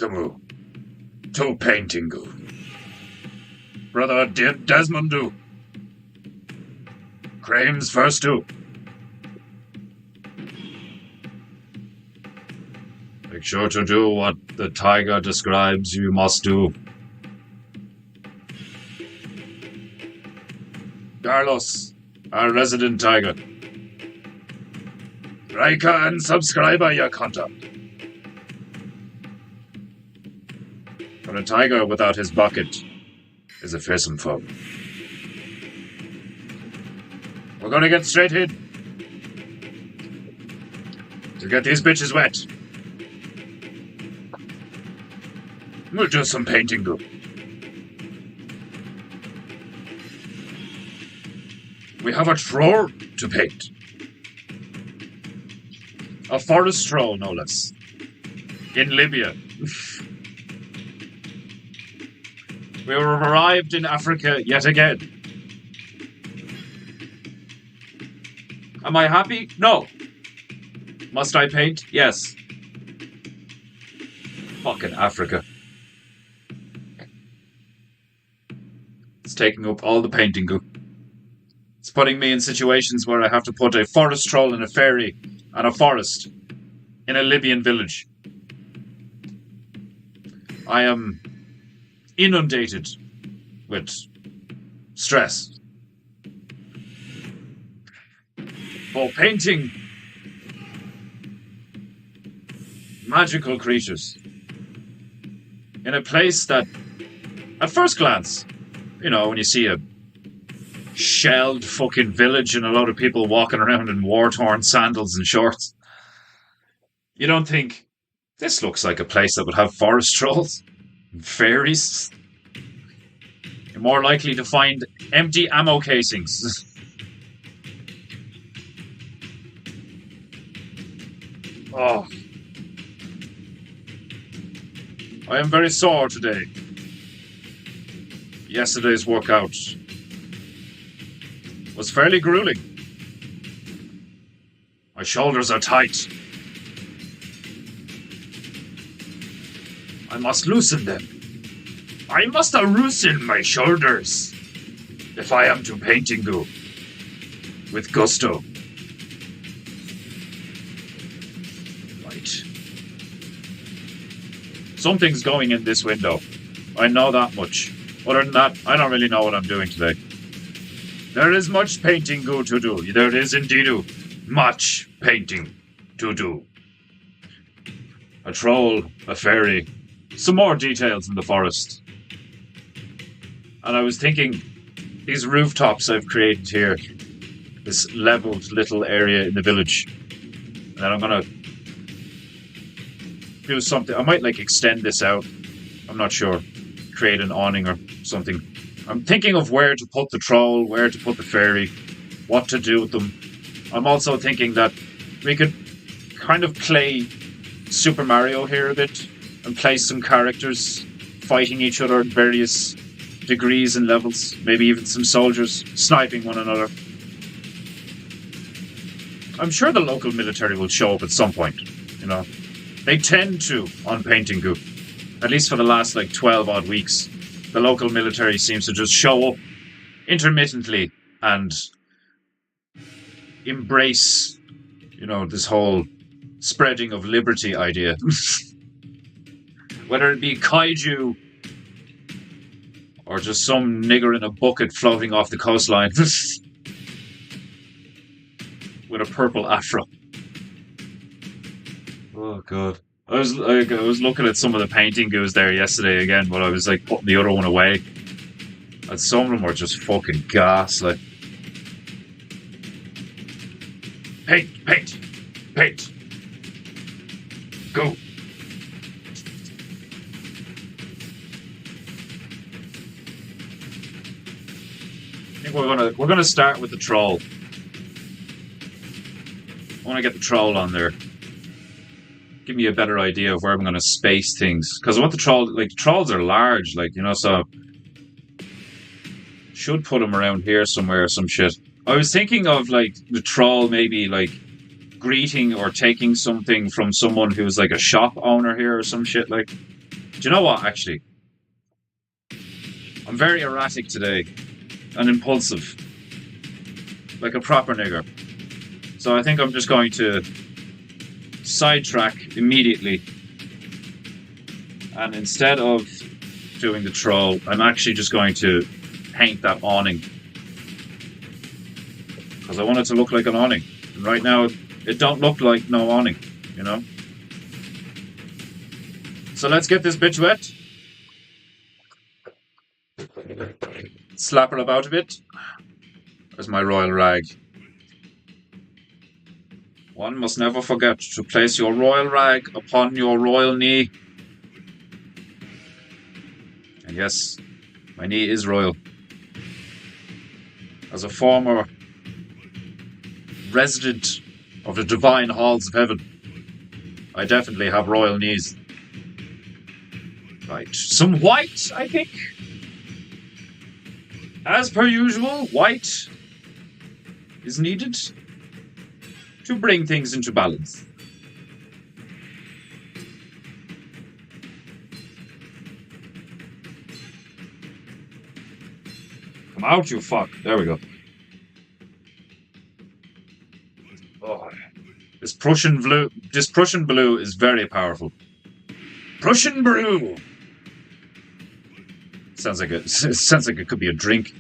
Tamu. To paintingu. Brother Desmondu. Crames first too. Make sure to do what the tiger describes you must do. Carlos, our resident tiger. Riker and subscriber your contact. For a tiger without his bucket is a fearsome foe. We're gonna get straight in to get these bitches wet. We'll do some painting, though. We have a troll to paint. A forest troll, no less. In Libya. We have arrived in Africa yet again. Am I happy? No. Must I paint? Yes. Fucking Africa. It's taking up all the painting goo. It's putting me in situations where I have to put a forest troll and a fairy and a forest in a Libyan village. I am inundated with stress. For painting magical creatures in a place that, at first glance, you know, when you see a shelled fucking village and a lot of people walking around in war-torn sandals and shorts, you don't think, this looks like a place that would have forest trolls and fairies. You're more likely to find empty ammo casings. Oh. I am very sore today. Yesterday's workout was fairly grueling. My shoulders are tight. I must loosen them. I must loosen my shoulders if I am to paintingu with gusto. Right. Something's going in this window. I know that much. Other than that, I don't really know what I'm doing today. There is much painting to do. There is indeed much painting to do. A troll, a fairy, some more details in the forest. And I was thinking, these rooftops I've created here, this leveled little area in the village, and I'm gonna do something. I might extend this out. I'm not sure. Create an awning or something. I'm thinking of where to put the troll, where to put the fairy, what to do with them. I'm also thinking that we could kind of play Super Mario here a bit and play some characters fighting each other at various degrees and levels. Maybe even some soldiers sniping one another. I'm sure the local military will show up at some point, you know. They tend to on paintingu. At least for the last 12 odd weeks. The local military seems to just show up intermittently and embrace, this whole spreading of liberty idea. Whether it be kaiju or just some nigger in a bucket floating off the coastline with a purple afro. Oh, God. I was looking at some of the painting goos there yesterday again, but I was putting the other one away. And some of them were just fucking gas. Paint. Go. I think we're gonna start with the troll. I want to get the troll on there. Give me a better idea of where I'm going to space things. Because I want the troll, trolls are large, so should put them around here somewhere or some shit. I was thinking of, the troll maybe, greeting or taking something from someone who's, a shop owner here or some shit, Do you know what, actually? I'm very erratic today and impulsive, like a proper nigger. So I think I'm just going to sidetrack immediately. And instead of doing the troll, I'm actually just going to paint that awning. Because I want it to look like an awning. And right now, it don't look like no awning, you know? So let's get this bitch wet. Slap her about a bit. There's my royal rag. One must never forget to place your royal rag upon your royal knee. And yes, my knee is royal. As a former resident of the divine halls of heaven, I definitely have royal knees. Right, some white, I think. As per usual, white is needed to bring things into balance. Come out, you fuck. There we go. Oh, this Prussian blue is very powerful. Prussian blue. Sounds like it could be a drink.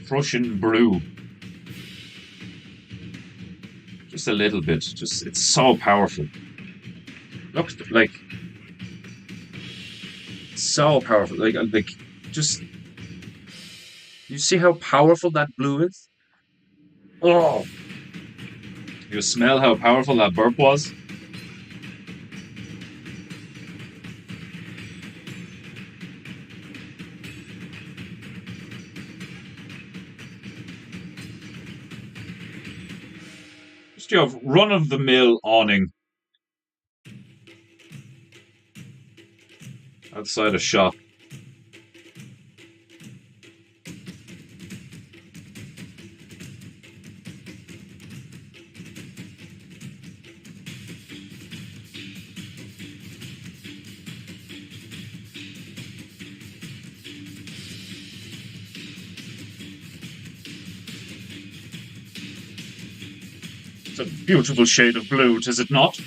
Prussian blue. Just a little bit. Just it's so powerful. Look, like so powerful. Like just you see how powerful that blue is? Oh, you smell how powerful that burp was? Just your run-of-the-mill awning outside a shop. It's a beautiful shade of blue, is it not?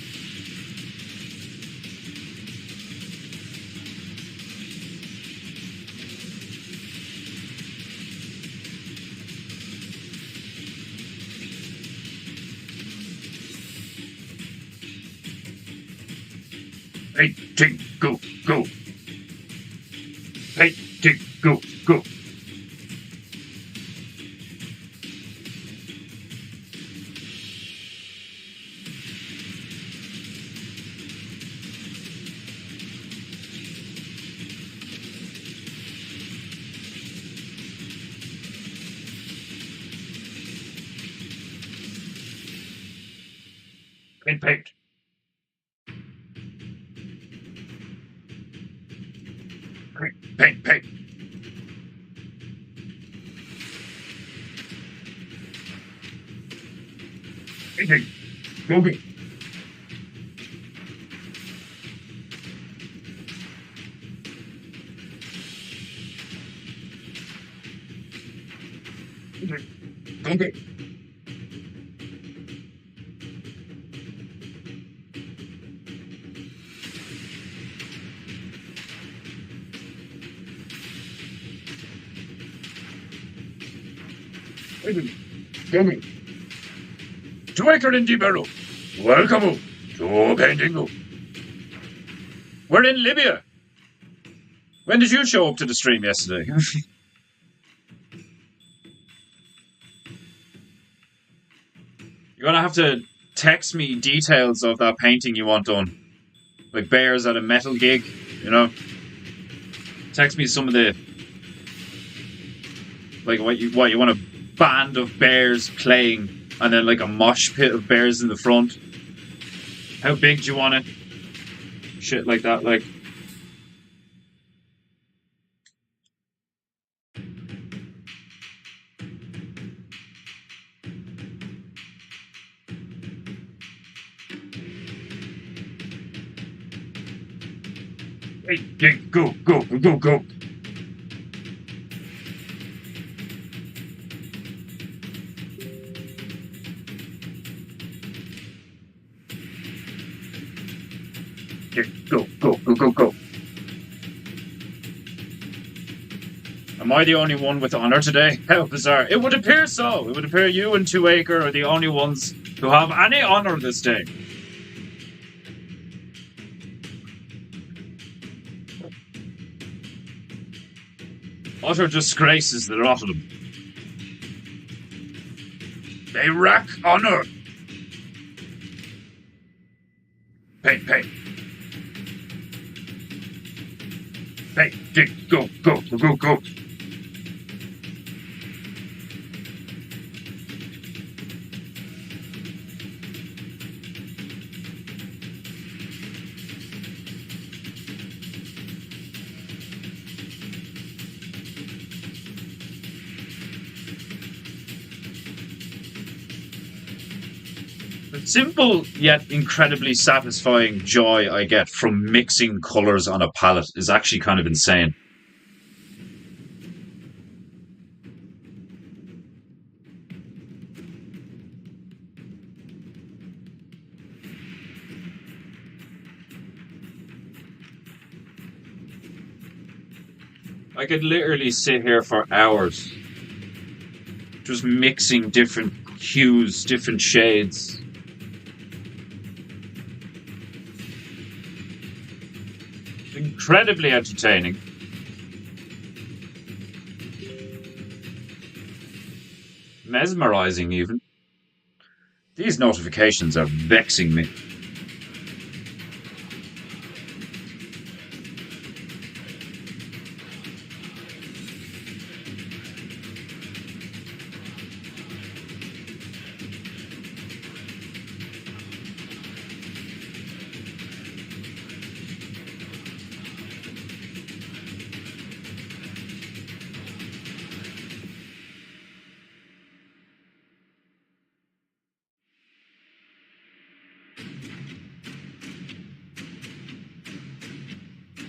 Painting, go. Painting, go. Paint. Paint. Painting, go. Okay. Welcome to Acre Barrow. Welcome to Paintingu. We're in Libya. When did you show up to the stream yesterday? You're gonna have to text me details of that painting you want done. Like bears at a metal gig, you know? Text me some of the... Like what you want a band of bears playing and then like a mosh pit of bears in the front. How big do you want it? Shit like that, like... Hey, go. Hey, go. Am I the only one with honor today? How bizarre. It would appear so. It would appear you and Two Acre are the only ones who have any honor this day. Utter disgrace is the lot of them. They lack honor. Paint. Hey, go. The simple yet incredibly satisfying joy I get from mixing colours on a palette is actually kind of insane. I could literally sit here for hours just mixing different hues, different shades. Incredibly entertaining. Mesmerizing, even. These notifications are vexing me.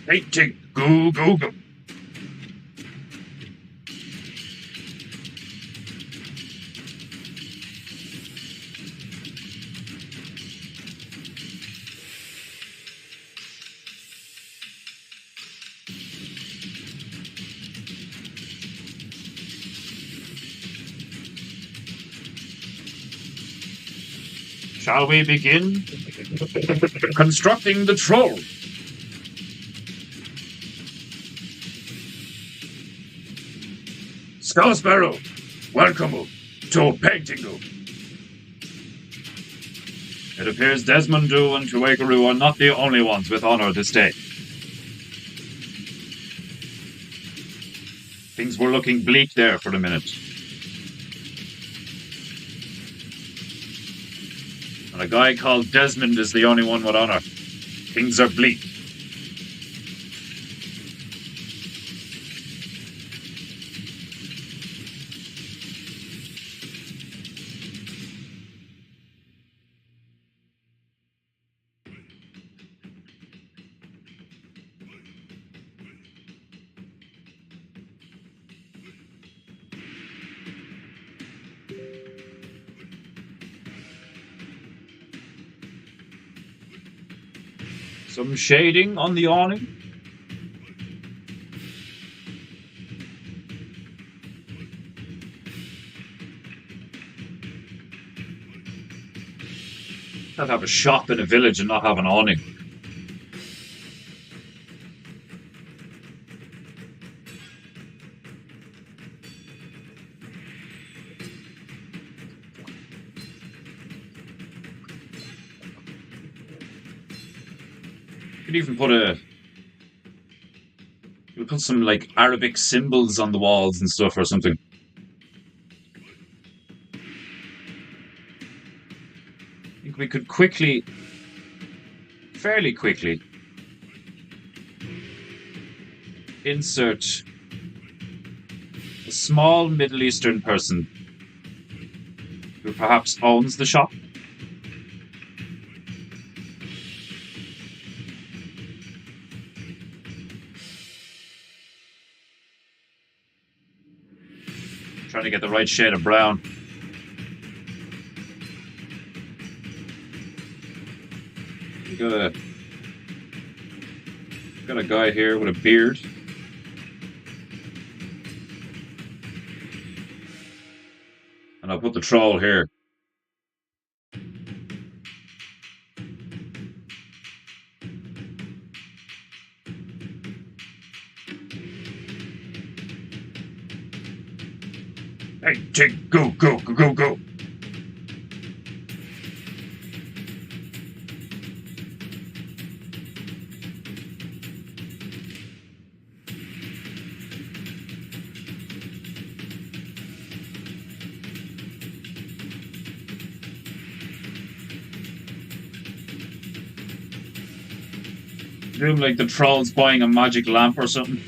Painting, go. Shall we begin? Constructing the troll. Skull Sparrow, welcome to PEINTEINGU. It appears Desmondu and Tuegaru are not the only ones with honor this day. Things were looking bleak there for a minute. And a guy called Desmond is the only one with honor. Things are bleak. Some shading on the awning. Can't have a shop in a village and not have an awning. You could even put some like Arabic symbols on the walls and stuff or something. I think we could fairly quickly, insert a small Middle Eastern person who perhaps owns the shop. trying to get the right shade of brown. We got a guy here with a beard. And I'll put the troll here. Painting, go, go, go, go, go. Doing like the troll's buying a magic lamp or something.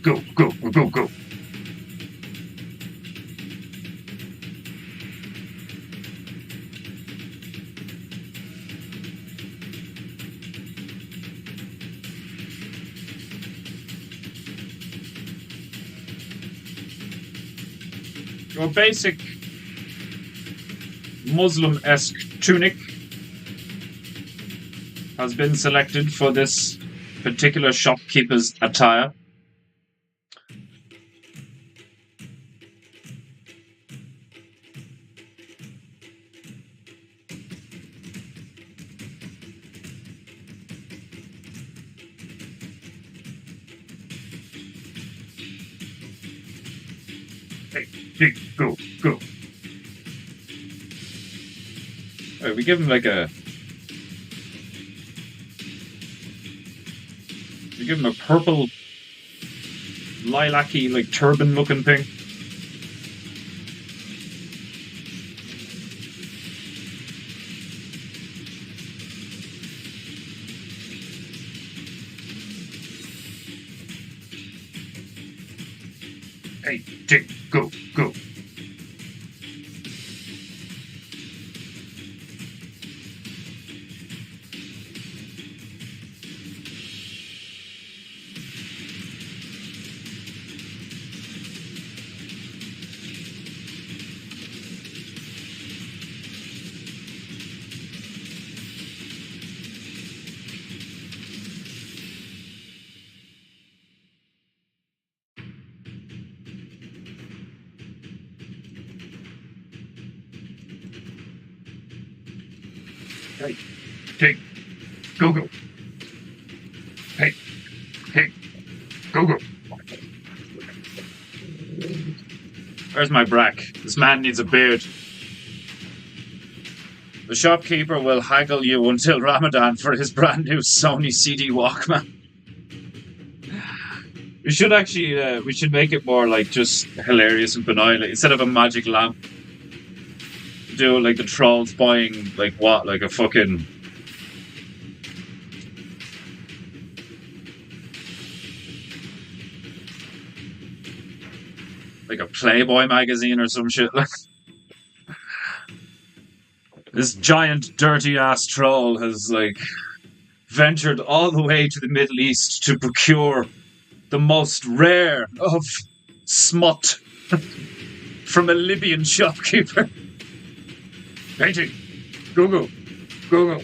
Go, go, go, go, go. Your basic Muslim-esque tunic has been selected for this particular shopkeeper's attire. Hey, go, go. Alright, we give him like a... We give him a purple, lilac-y, like turban-looking thing. Hey, Dick, go, go. Hey, hey, go, go. Hey, hey, go, go. Where's my brack? This man needs a beard. The shopkeeper will haggle you until Ramadan for his brand new Sony CD Walkman. We should actually, we should make it more like just hilarious and benign. Like, instead of a magic lamp, do like the trolls buying like what, like a fucking like a Playboy magazine or some shit. Like this giant dirty ass troll has like ventured all the way to the Middle East to procure the most rare of smut from a Libyan shopkeeper. Painting. Go, go. Go, go.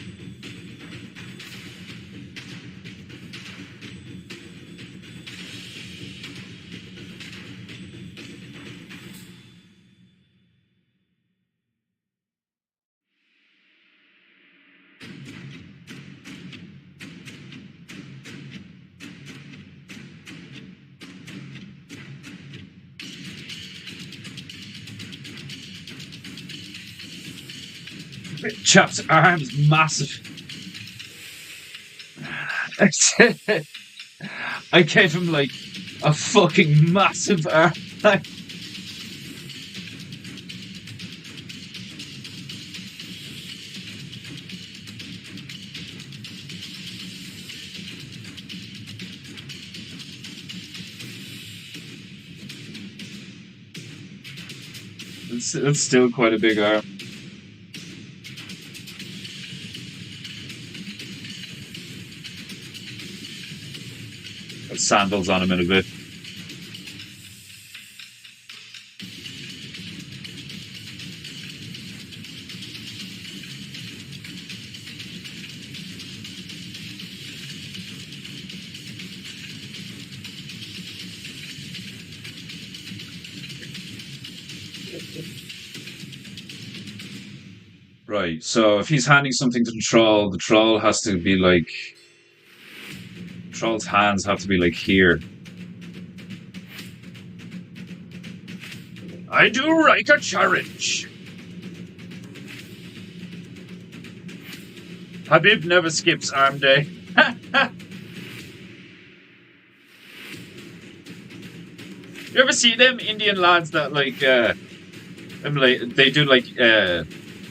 Chap's arm's massive. I gave him like a fucking massive arm. It's still quite a big arm. Got sandals on him in a bit. Right, so if he's handing something to the troll has to be like. Troll's hands have to be like here. I do like a challenge. Habib never skips arm day. You ever see them Indian lads that they do like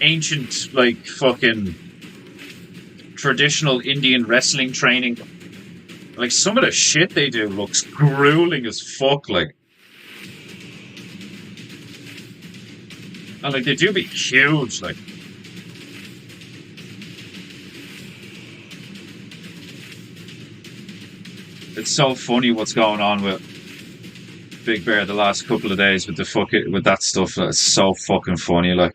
ancient like fucking traditional Indian wrestling training? Like some of the shit they do looks grueling as fuck. Like, and like they do be huge. Like, it's so funny what's going on with Big Bear the last couple of days with with that stuff. It's so fucking funny. Like,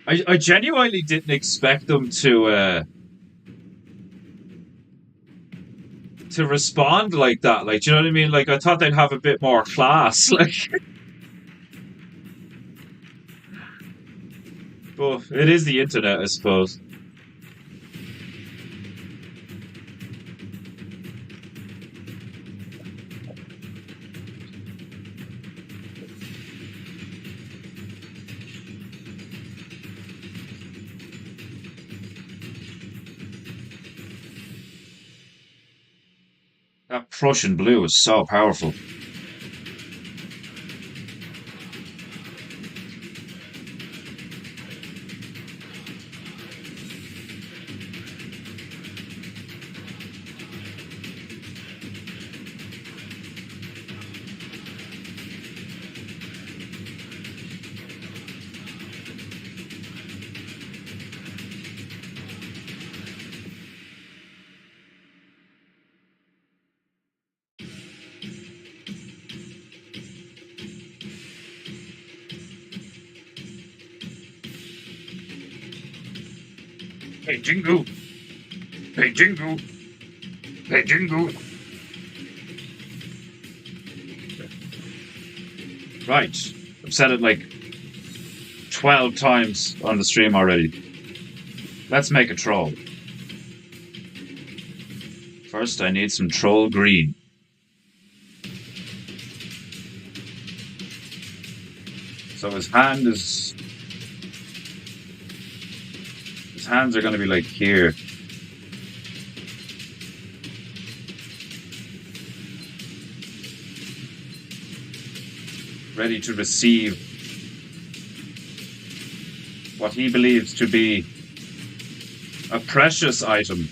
I genuinely didn't expect them to respond like that. Like, do you know what I mean? Like, I thought they'd have a bit more class. Like, but it is the internet, I suppose. That Prussian blue is so powerful. Hey, Jingu! Hey, Jingu! Hey, Jingu! Right. I've said it like 12 times on the stream already. Let's make a troll. First, I need some troll green. So his hands are going to be like here. Ready to receive what he believes to be a precious item.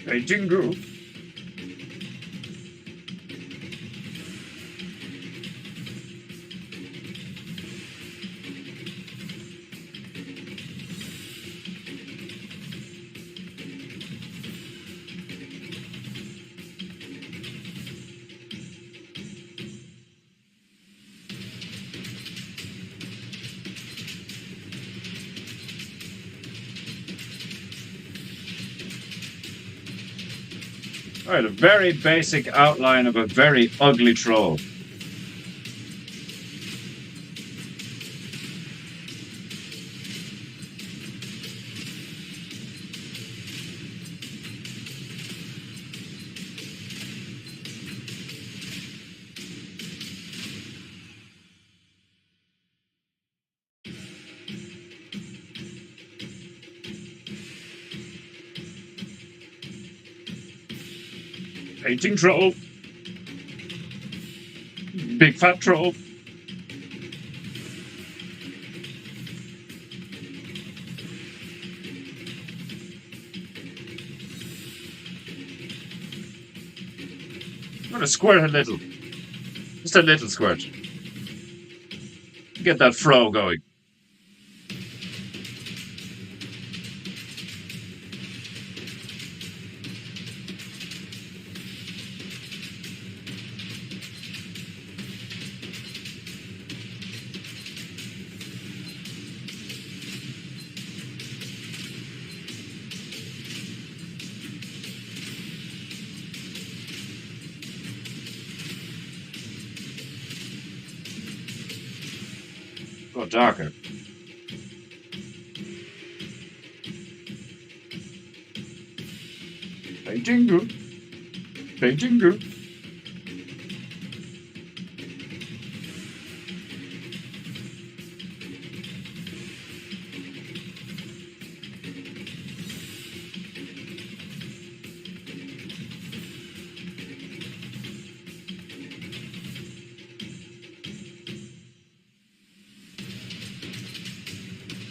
Hey, Jingu. Alright, a very basic outline of a very ugly troll. Painting troll. Big fat troll. gonna squirt a little. Just a little squirt. Get that fro going. Go darker. Paintingu. Paintingu.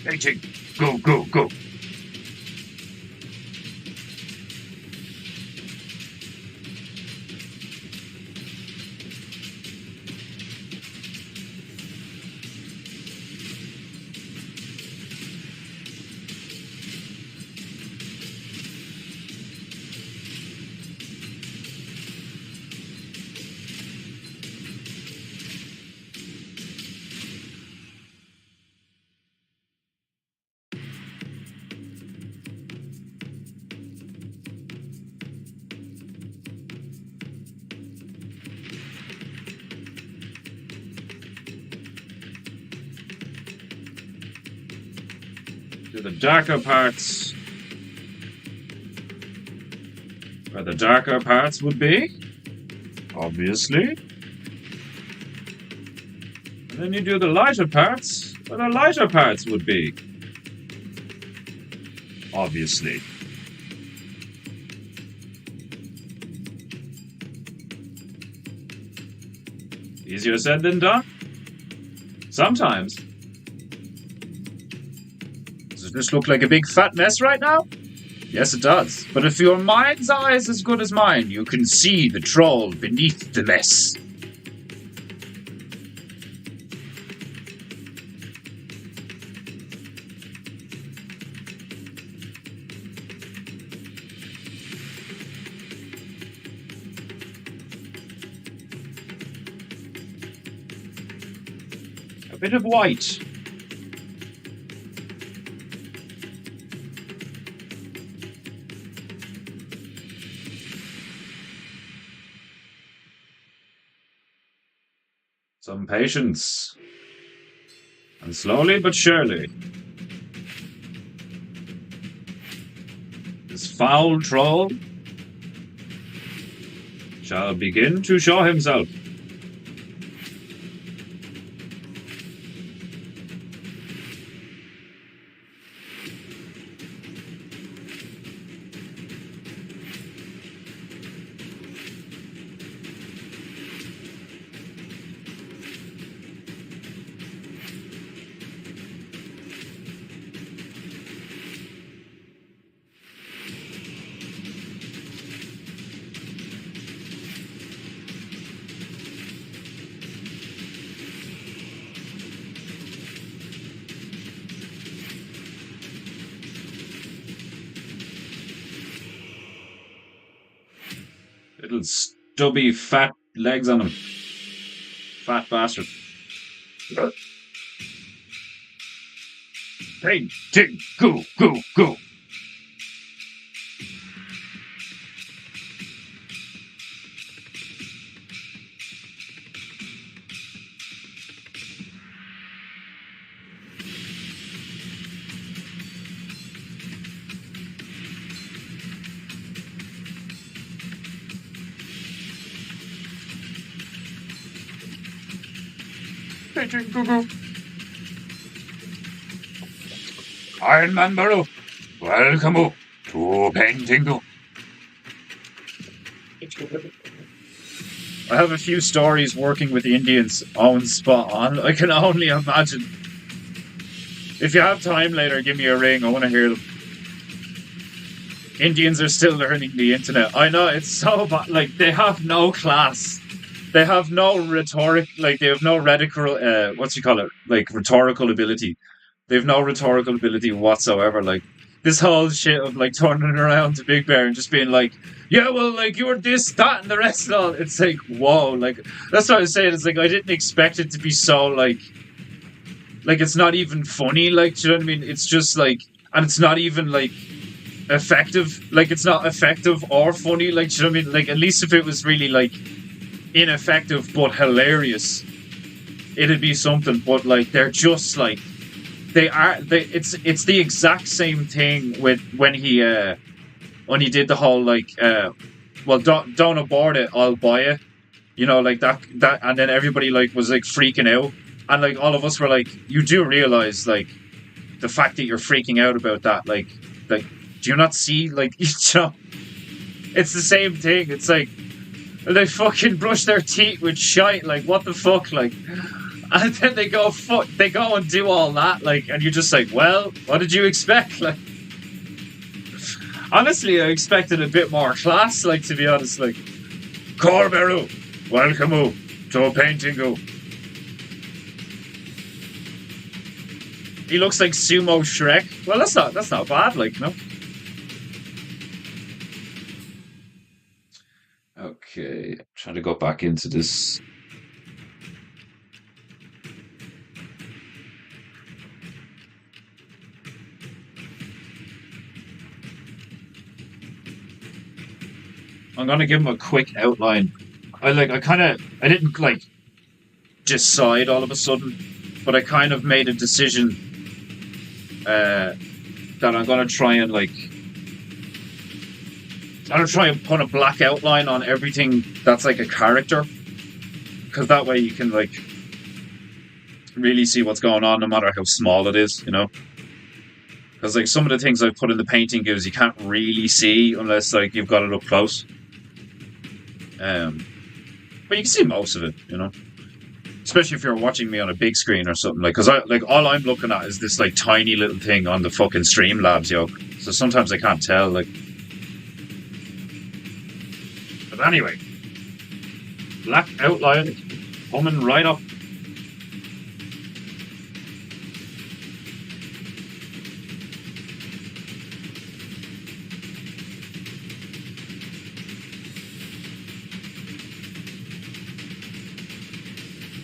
Painting. Go, go, go. To the darker parts. Where the darker parts would be. Obviously. And then you do the lighter parts where the lighter parts would be. Obviously. Easier said than done. Sometimes. Does it just look like a big fat mess right now? Yes, it does. But if your mind's eye is as good as mine, you can see the troll beneath the mess. A bit of white. Some patience. And slowly but surely, this foul troll shall begin to show himself. Little stubby fat legs on him. Fat bastard. Painting, go, go, go. Paintingu. Iron Man Burrow, welcome to Paintingu. I have a few stories working with the Indians on spot on. I can only imagine. If you have time later, give me a ring. I want to hear them. Indians are still learning the internet. I know it's so bad. Like they have no class. They have no rhetoric. Like they have no rhetorical. What's you call it? Like rhetorical ability. They have no rhetorical ability whatsoever. Like this whole shit of like turning around to Big Bear and just being like, "Yeah, well, like you're this, that, and the rest of all." It's like, whoa, like that's what I was saying. It's like I didn't expect it to be so like it's not even funny. Like, do you know what I mean? It's just like, and it's not even like effective. Like, it's not effective or funny. Like, do you know what I mean? Like, at least if it was really like ineffective but hilarious, it'd be something. But like, they're just like they are. It's the exact same thing with when he did the whole like well don't abort it, I'll buy it. You know, like that, and then everybody like was like freaking out, and like all of us were like, you do realize like the fact that you're freaking out about that, like do you not see like you know it's the same thing. It's like they fucking brush their teeth with shite. Like what the fuck, like, and then they go and do all that, like, and you're just like, well, what did you expect? Like, honestly, I expected a bit more class. Like to be honest, like, Corberu, welcome to PEINTEINGU. He looks like Sumo Shrek. Well, that's not bad, like, no. Okay, trying to go back into this. I'm gonna give him a quick outline. I didn't like decide all of a sudden, but I kind of made a decision that I'm gonna try and like I'm gonna try and put a black outline on everything that's like a character, because that way you can like really see what's going on, no matter how small it is, you know. Because like some of the things I've put in the painting gives you can't really see unless like you've got it up close. But you can see most of it, you know. Especially if you're watching me on a big screen or something, like, because I like all I'm looking at is this like tiny little thing on the fucking Streamlabs, yo. So sometimes I can't tell, like. But anyway, black outline coming right up.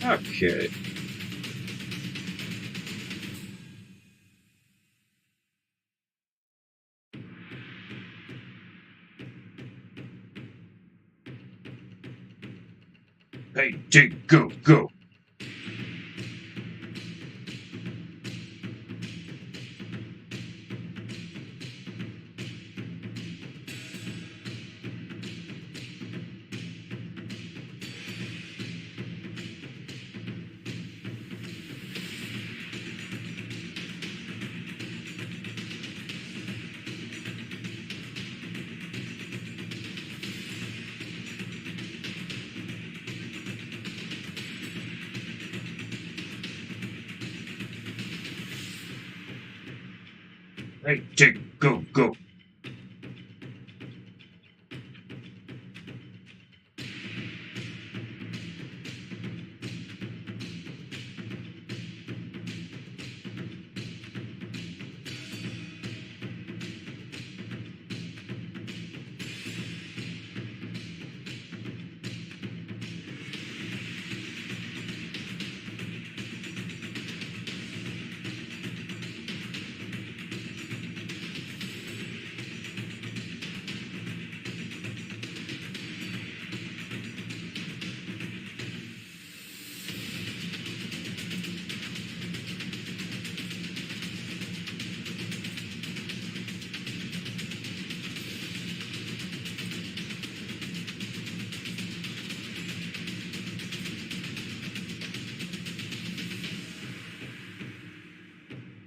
Okay. Hey, dig, go, go. Hey, dig, go, go.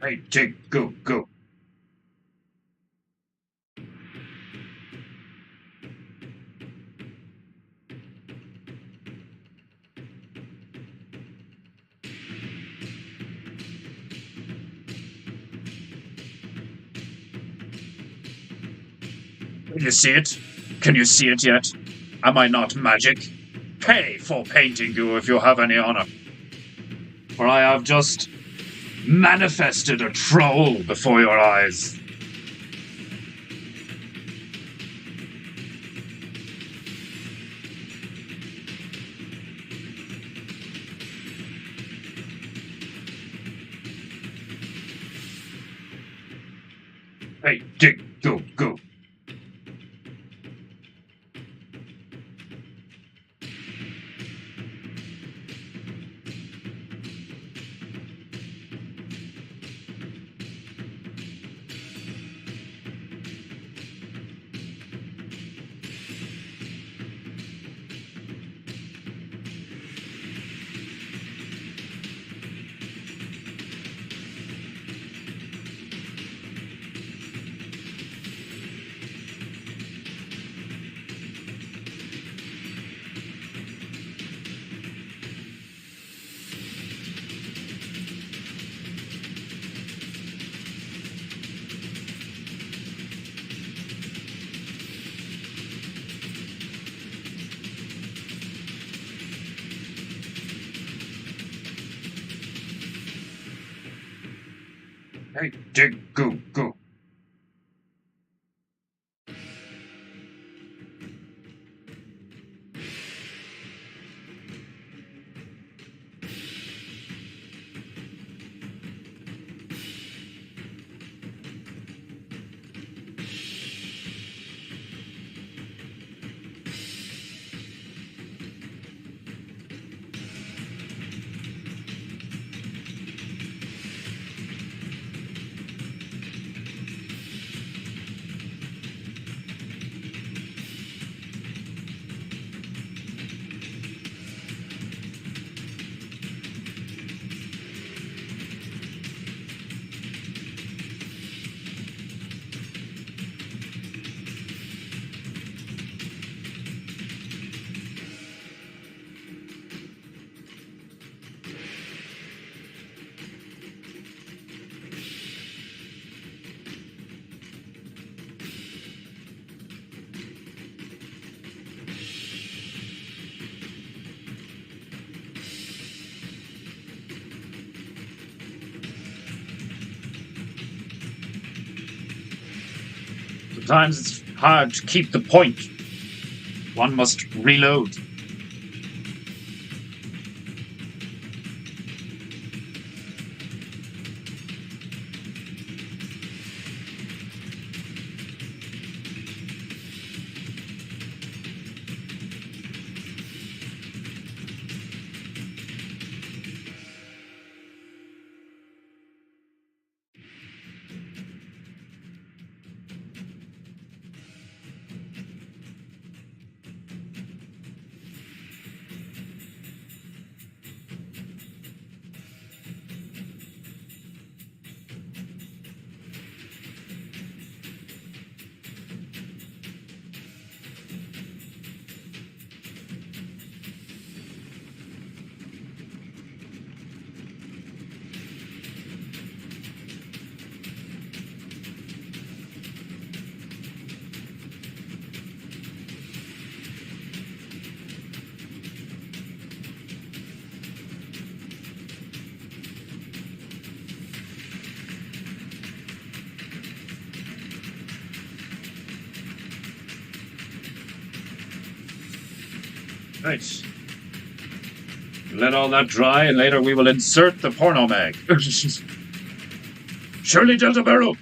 Hey, dig, go, go. Can you see it? Can you see it yet? Am I not magic? Pay for painting goo if you have any honor. For I have just manifested a troll before your eyes. Hey, dig, go, go. Hey, dig, go, go. Sometimes it's hard to keep the point. One must reload. Right. Let all that dry, and later we will insert the porno mag. Shirley Delta Barrow,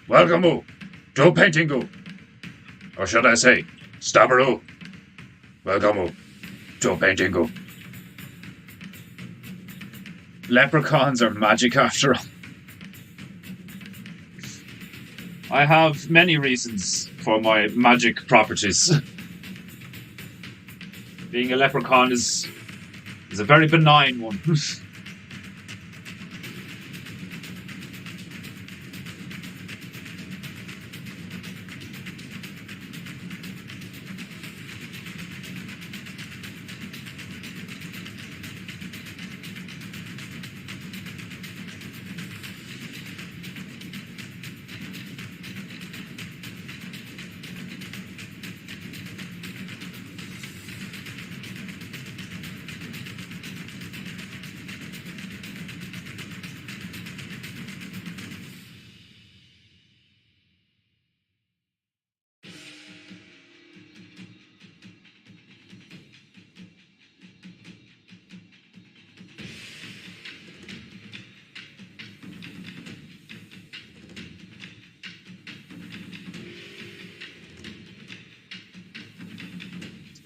welcome to Paintingu. Or should I say, Stabberoo, welcome to Paintingu. Leprechauns are magic after all. I have many reasons for my magic properties. Being a leprechaun is a very benign one.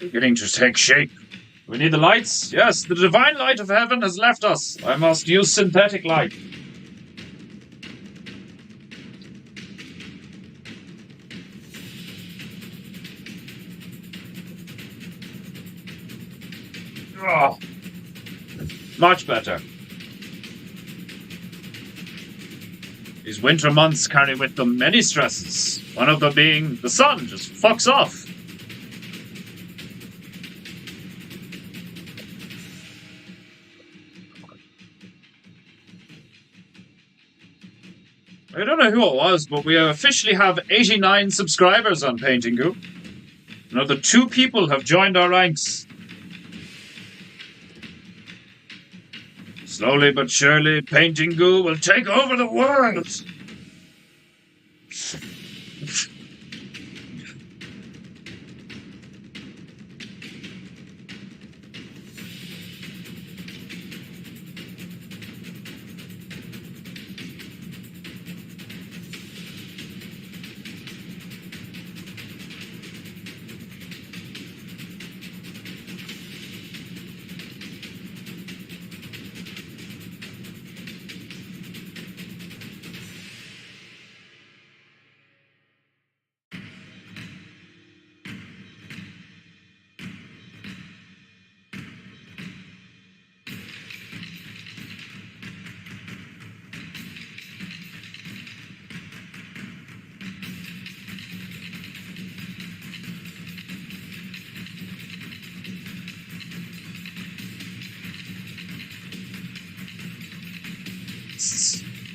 beginning to take shape. We need the lights? Yes, the divine light of heaven has left us. I must use synthetic light. Oh, much better. These winter months carry with them many stresses. One of them being the sun just fucks off. I don't know who it was, but we officially have 89 subscribers on PEINTEINGU. Another 2 people have joined our ranks. Slowly but surely, PEINTEINGU will take over the world.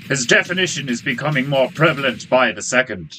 His definition is becoming more prevalent by the second.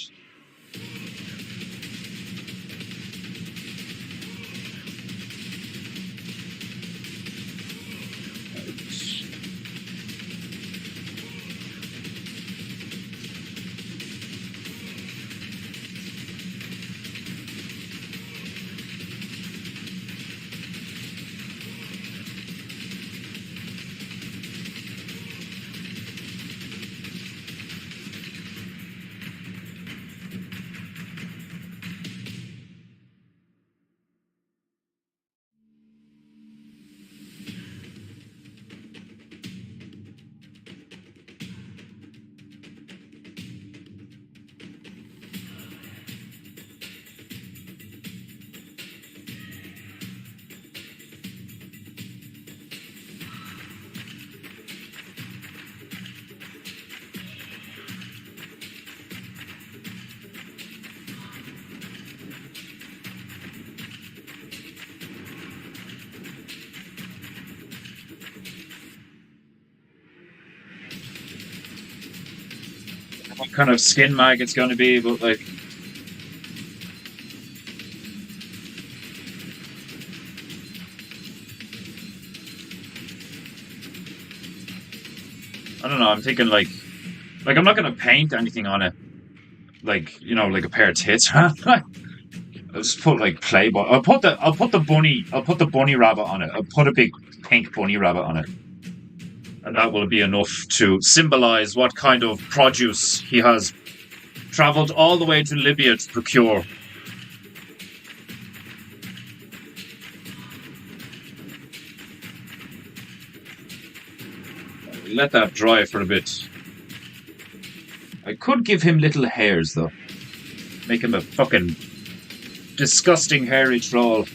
What kind of skin mag it's going to be, but like, I don't know. I'm thinking like I'm not going to paint anything on it, like like a pair of tits. I'll just put like Playboy. I'll put the bunny rabbit on it. I'll put a big pink bunny rabbit on it. And that will be enough to symbolize what kind of produce he has traveled all the way to Libya to procure. Let that dry for a bit. I could give him little hairs, though. Make him a fucking disgusting hairy troll.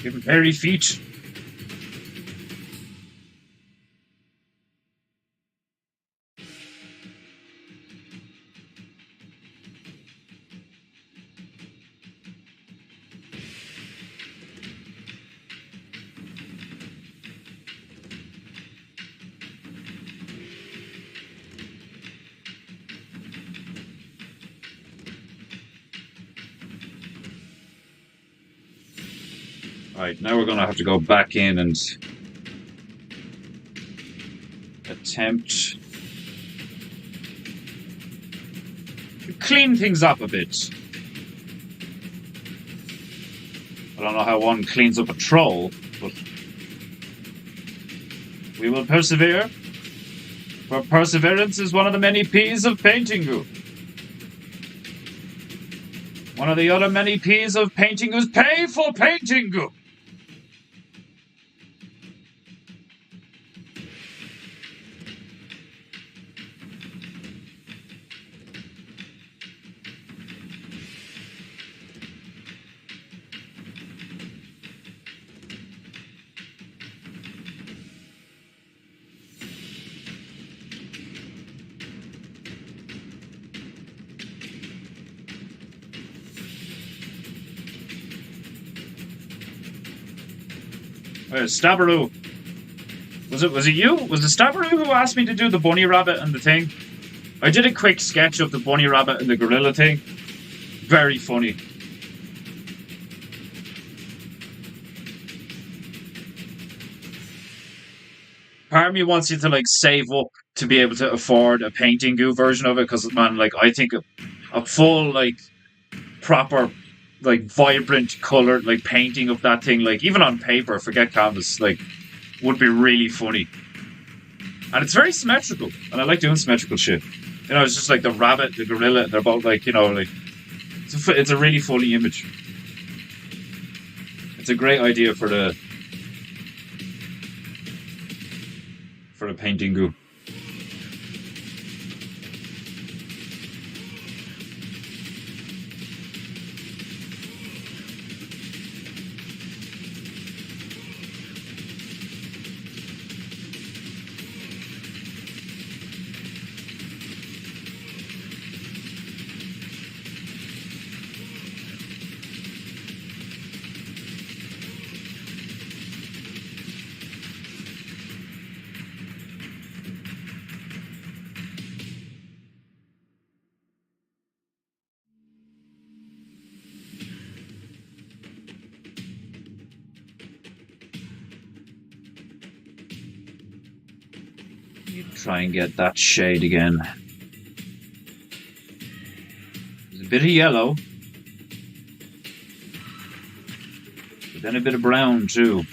Give him hairy feet. Right, now we're going to have to go back in and attempt to clean things up a bit. I don't know how one cleans up a troll, but we will persevere. For perseverance is one of the many P's of Paintingu. One of the other many P's of Paintingu's pay for Paintingu. Stabberoo. Was it you? Was it Stabberoo who asked me to do the bunny rabbit and the thing? I did a quick sketch of the bunny rabbit and the gorilla thing. Very funny. Part of me wants you to like save up to be able to afford a Paintingu version of it, because man, like I think a full like proper like vibrant colored like painting of that thing, like even on paper, forget canvas, like would be really funny. And it's very symmetrical, and I like doing symmetrical shit. You know, it's just like the rabbit, the gorilla, they're both like, you know, like it's a really funny image. It's a great idea for the Paintingu. Try and get that shade again. There's a bit of yellow, but then a bit of brown too.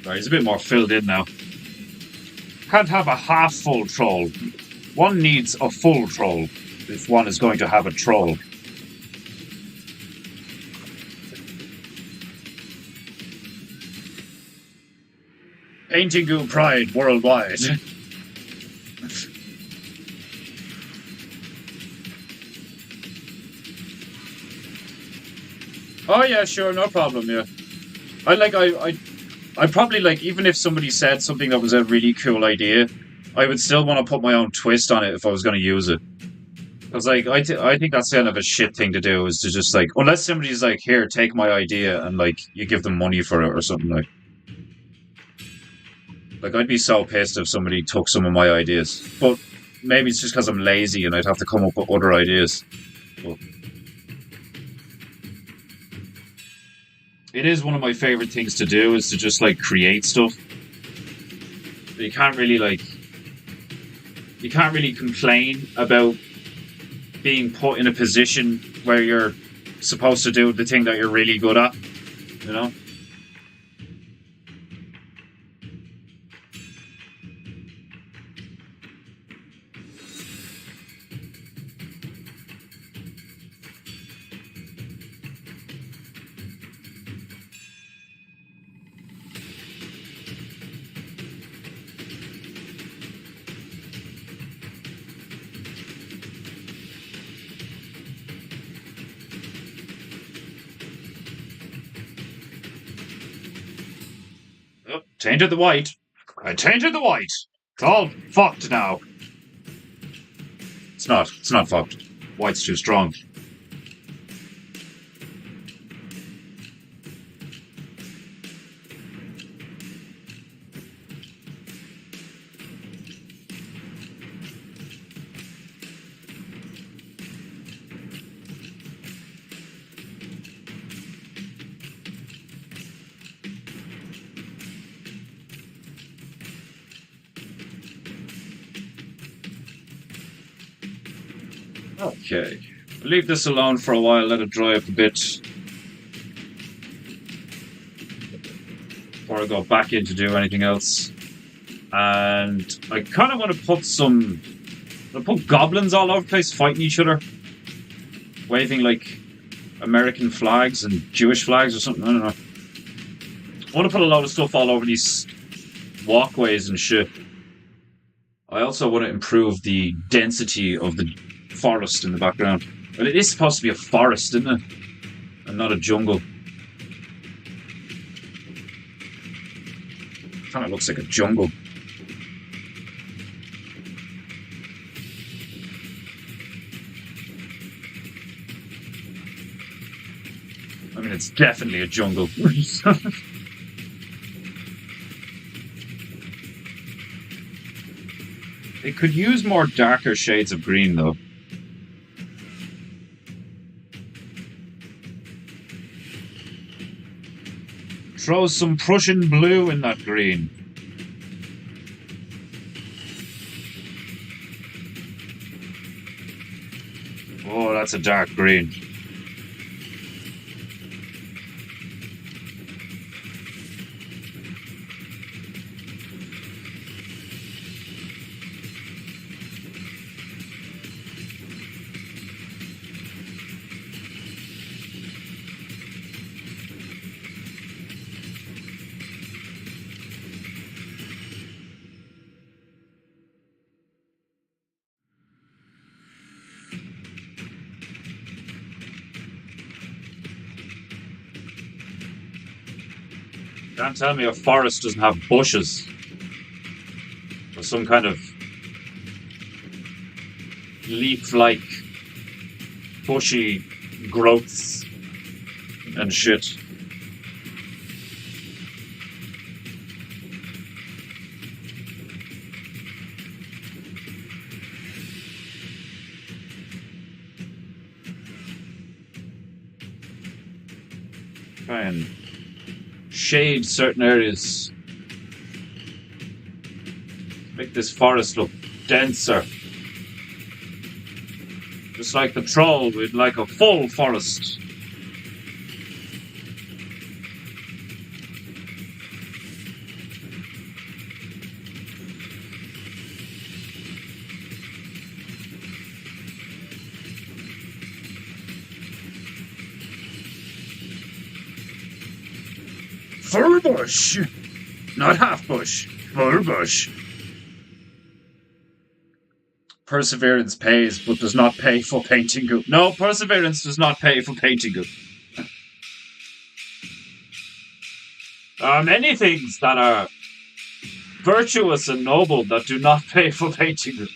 Right, he's a bit more filled in now. Can't have a half-full troll. One needs a full troll if one is going to have a troll. Paintingu pride worldwide. Oh yeah, sure, no problem. Yeah, I probably like, even if somebody said something that was a really cool idea, I would still want to put my own twist on it if I was going to use it. Because like I think that's kind of a shit thing to do is to just like unless somebody's like here take my idea and like you give them money for it or something like I'd be so pissed if somebody took some of my ideas. But maybe it's just because I'm lazy and I'd have to come up with other ideas. But it is one of my favorite things to do is to just like create stuff. But you can't really complain about being put in a position where you're supposed to do the thing that you're really good at, you know? Oh, tainted the white. I tainted the white. It's all fucked now. It's not. It's not fucked. White's too strong. Okay. Leave this alone for a while, let it dry up a bit before I go back in to do anything else. And I kind of want to put put goblins all over the place fighting each other, waving like American flags and Jewish flags or something. I don't know. I want to put a lot of stuff all over these walkways and shit. I also want to improve the density of the forest in the background. Well, it is supposed to be a forest, isn't it? And not a jungle. Kind of looks like a jungle. I mean, it's definitely a jungle. It could use more darker shades of green, though. Throw some Prussian blue in that green. Oh, that's a dark green. Can't tell me a forest doesn't have bushes. Or some kind of leaf-like bushy growths and shit. Try and shade certain areas. Make this forest look denser. Just like the troll, we'd like a full forest. Full bush! Not half bush, full bush. Perseverance pays, but does not pay for PEINTEINGU. No, perseverance does not pay for PEINTEINGU. There are many things that are virtuous and noble that do not pay for PEINTEINGU.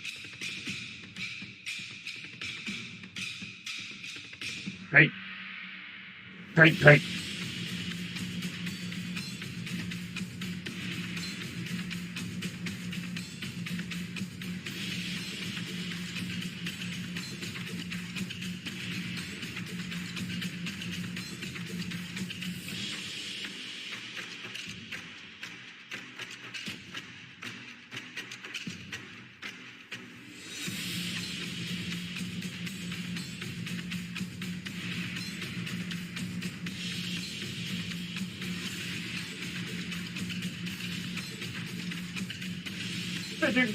paint, paint, paint. Painting,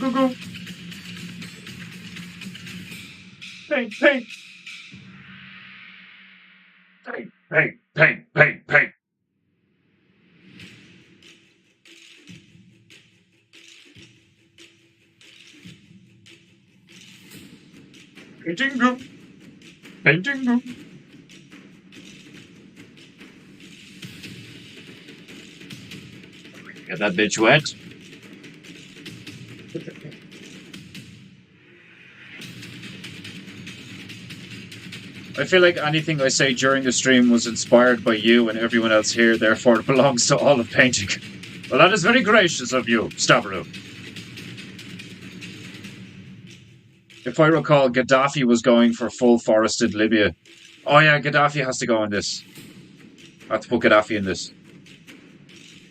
paint, paint, paint, paint, paint, paint, paint. Painting, painting. Get that bitch wet. I feel like anything I say during the stream was inspired by you and everyone else here, therefore it belongs to all of painting. Well, that is very gracious of you, Stavro. If I recall, Gaddafi was going for full forested Libya. Oh yeah, Gaddafi has to go in this. I have to put Gaddafi in this.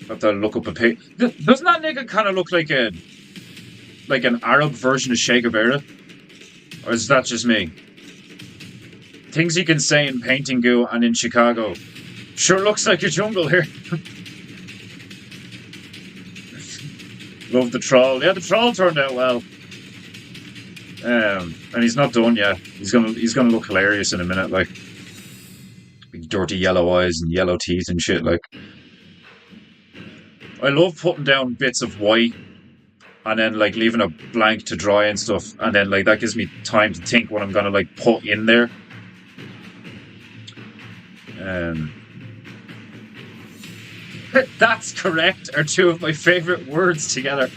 I have to look up a pic. Doesn't that nigga kind of look like an Arab version of Che Guevara? Or is that just me? Things he can say in PEINTEINGU and in Chicago. Sure looks like a jungle here. Love the troll. Yeah, the troll turned out well. And he's not done yet. He's gonna look hilarious in a minute, like big dirty yellow eyes and yellow teeth and shit. Like, I love putting down bits of white and then like leaving a blank to dry and stuff, and then like that gives me time to think what I'm gonna like put in there. That's correct are two of my favorite words together.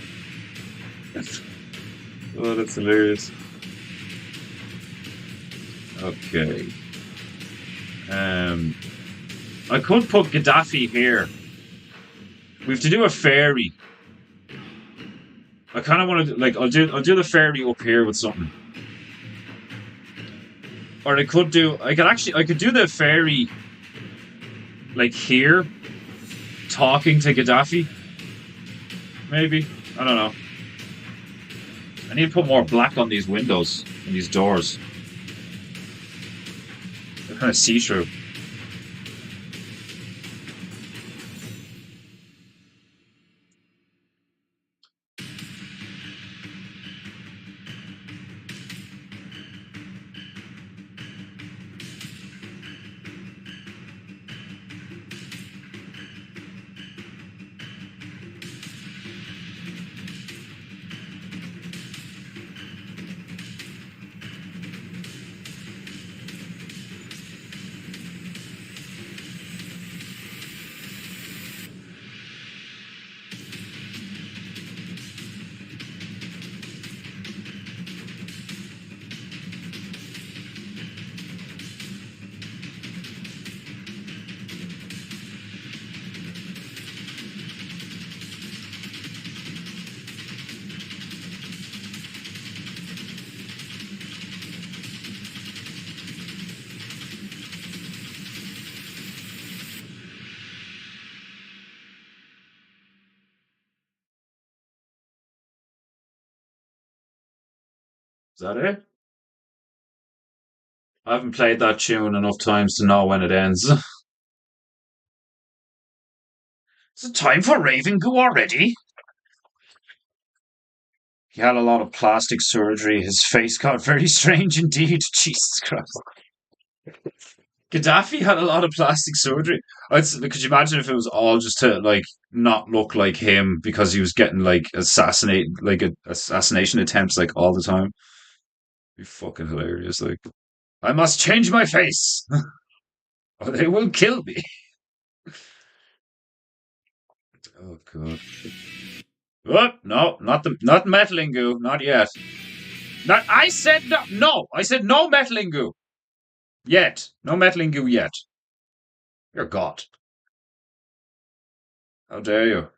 Oh, that's hilarious. Okay. I could put Gaddafi here. We have to do a fairy. I kind of want to like I'll do the fairy up here with something. Or I could do I could do the fairy like here talking to Gaddafi. Maybe. I don't know. I need to put more black on these windows and these doors. They're kind of see-through. Is that it? I haven't played that tune enough times to know when it ends. Is it time for Raven Goo already? He had a lot of plastic surgery. His face got very strange indeed. Jesus Christ. Gaddafi had a lot of plastic surgery. Could you imagine if it was all just to like not look like him because he was getting like assassination attempts like all the time? Be fucking hilarious. Like, I must change my face, or they will kill me. Oh god. Oh no, not metaling goo, not yet. Not I said no. I said no metaling goo. Yet. No Metal-Ingu yet. You're God. How dare you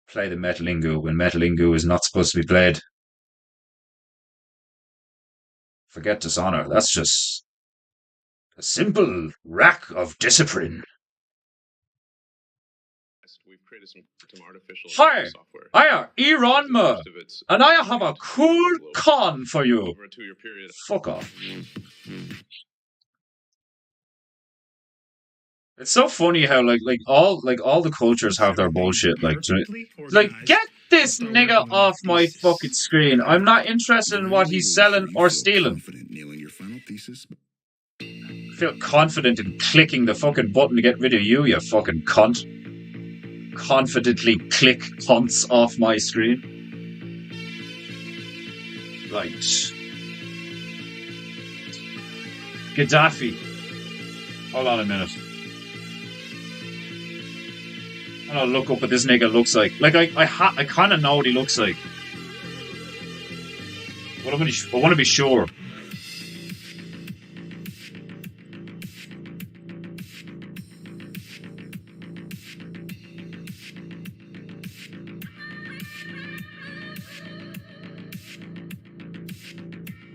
play the Metal-Ingu when Metal-Ingu is not supposed to be played? Forget dishonor. That's just a simple lack of discipline. We've created some artificial Hi, software. I am Iran, and I have a cool con for you. Over a 2-year period. Fuck off. It's so funny how like all the cultures have their bullshit. Like get this nigga off my fucking screen. I'm not interested in what he's selling or stealing. Feel confident in clicking the fucking button to get rid of you, you fucking cunt. Confidently click cunts off my screen. Right. Gaddafi. Hold on a minute. I'm gonna look up what this nigga looks like. Like I kind of know what he looks like. But I want to be sure.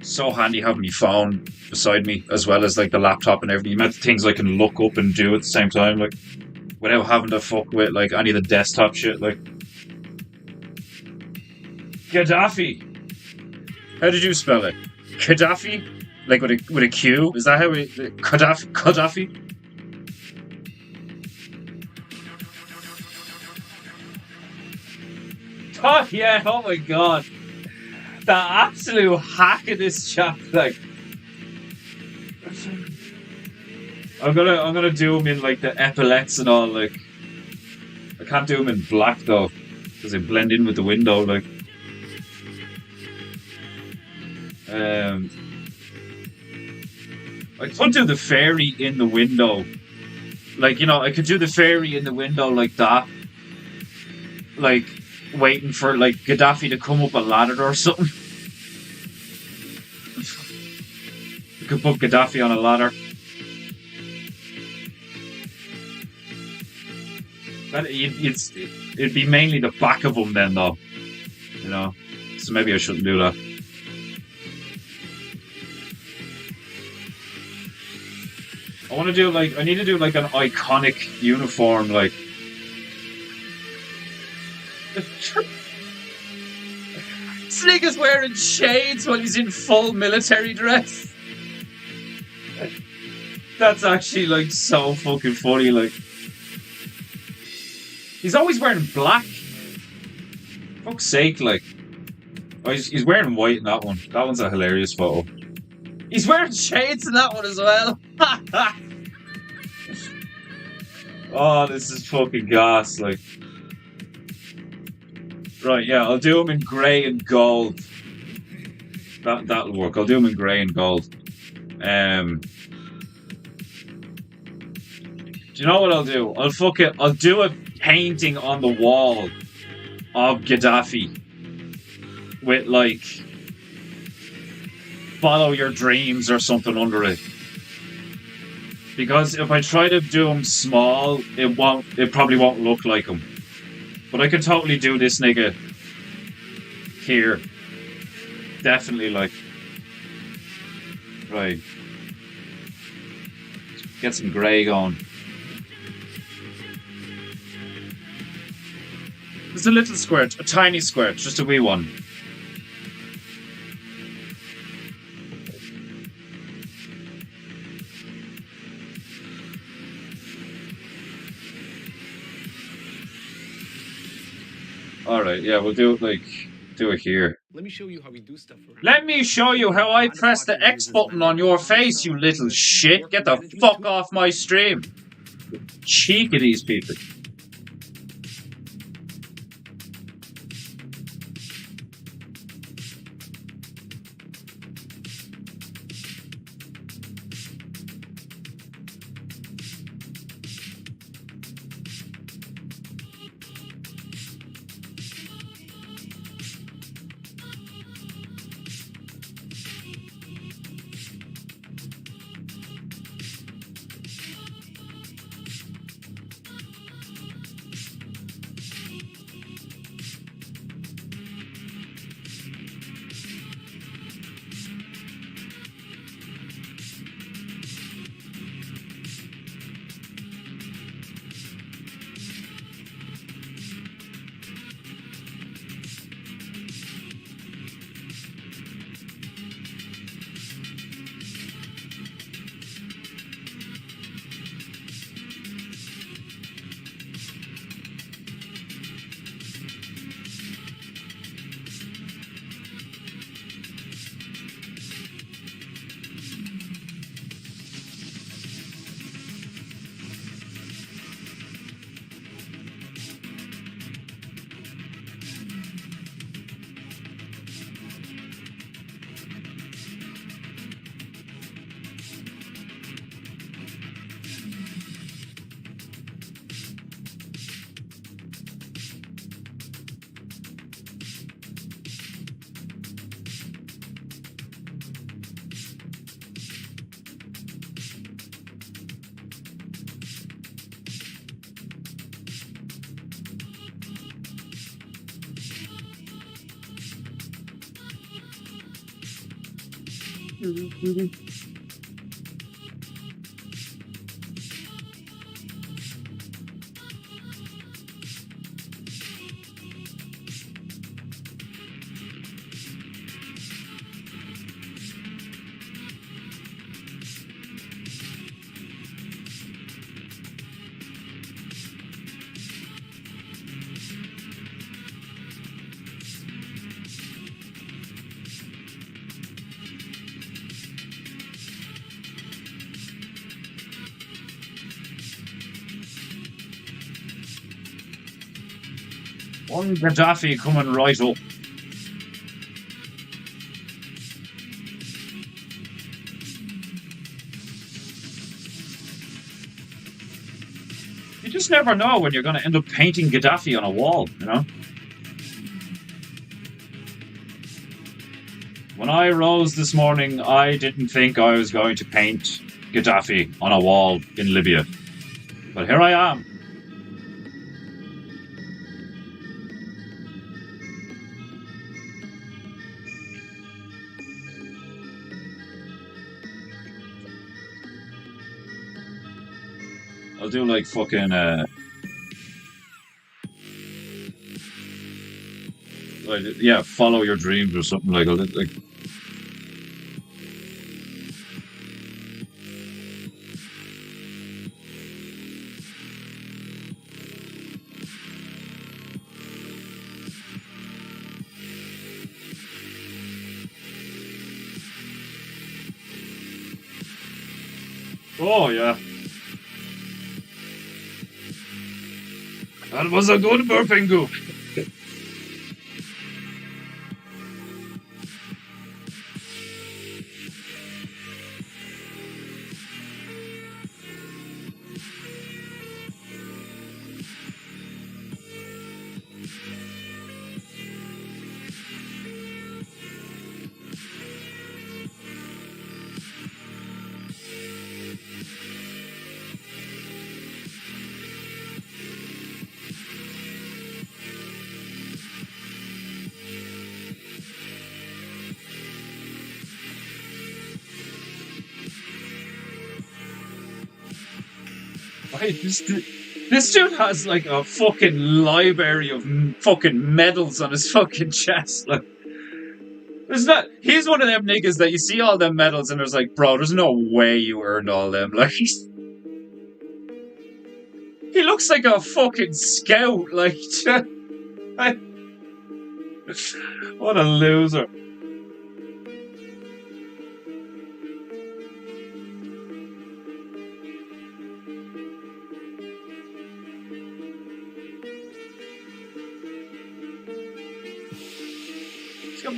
So handy having my phone beside me as well as like the laptop and everything. You meant things I can look up and do at the same time, like without having to fuck with like any of the desktop shit. Like Gaddafi. How did you spell it? Gaddafi? Like with a Q? Is that how we Gaddafi? Oh yeah! Oh my god! The absolute hack of this chap, like. I'm gonna do him in like the epaulets and all, like. I can't do him in black though, because they blend in with the window, like. I could do the fairy in the window, like, you know, I could do the fairy in the window like that, like waiting for like Gaddafi to come up a ladder or something. You could put Gaddafi on a ladder. But it'd be mainly the back of him then, though. You know, so maybe I shouldn't do that. I need to do like an iconic uniform, like. This nigga's wearing shades while he's in full military dress. That's actually like so fucking funny, like. He's always wearing black. Fuck's sake, like. Oh, he's wearing white in that one. That one's a hilarious photo. He's wearing shades in that one as well. Oh, this is fucking gas, like. Right, yeah, I'll do him in grey and gold. That'll work. I'll do him in grey and gold. Do you know what I'll do? I'll do a painting on the wall of Gaddafi with like "Follow your dreams" or something under it. Because if I try to do him small, it probably won't look like him. But I could totally do this nigga here. Definitely, like. Right. Get some grey going. Just a little squirt, a tiny squirt, just a wee one. Alright, yeah, we'll do it here. Let me show you how we do stuff around. Let me show you how I press the X button on your face, you little shit. Get the fuck off my stream. The cheek of these people. One Gaddafi coming right up. You just never know when you're going to end up painting Gaddafi on a wall, you know? When I rose this morning, I didn't think I was going to paint Gaddafi on a wall in Libya. But here I am. I'll do like fucking like, yeah, follow your dreams or something like that. Oh yeah. That was a good PEINTEINGU. Wait, this dude has like a fucking library of fucking medals on his fucking chest. Like, there's not. He's one of them niggas that you see all them medals and there's like, bro, there's no way you earned all them. Like, he looks like a fucking scout. Like, what a loser.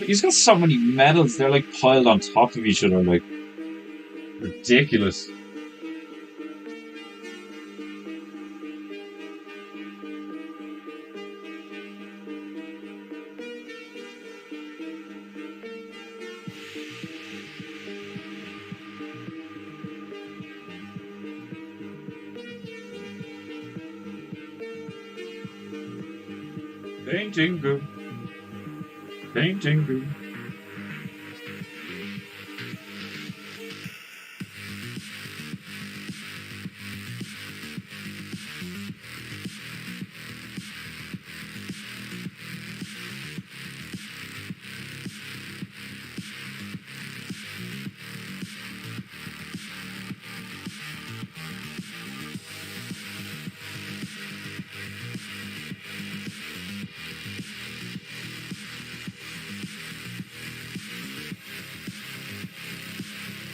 He's got so many medals. They're like piled on top of each other, like ridiculous. PEINTEINGU. PEINTEINGU.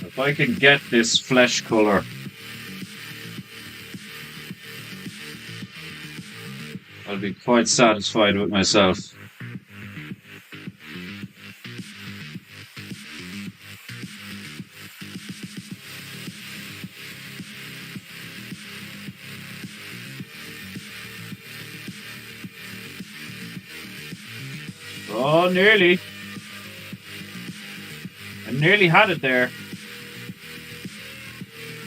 If I can get this flesh color, I'll be quite satisfied with myself. Oh, nearly. I nearly had it there.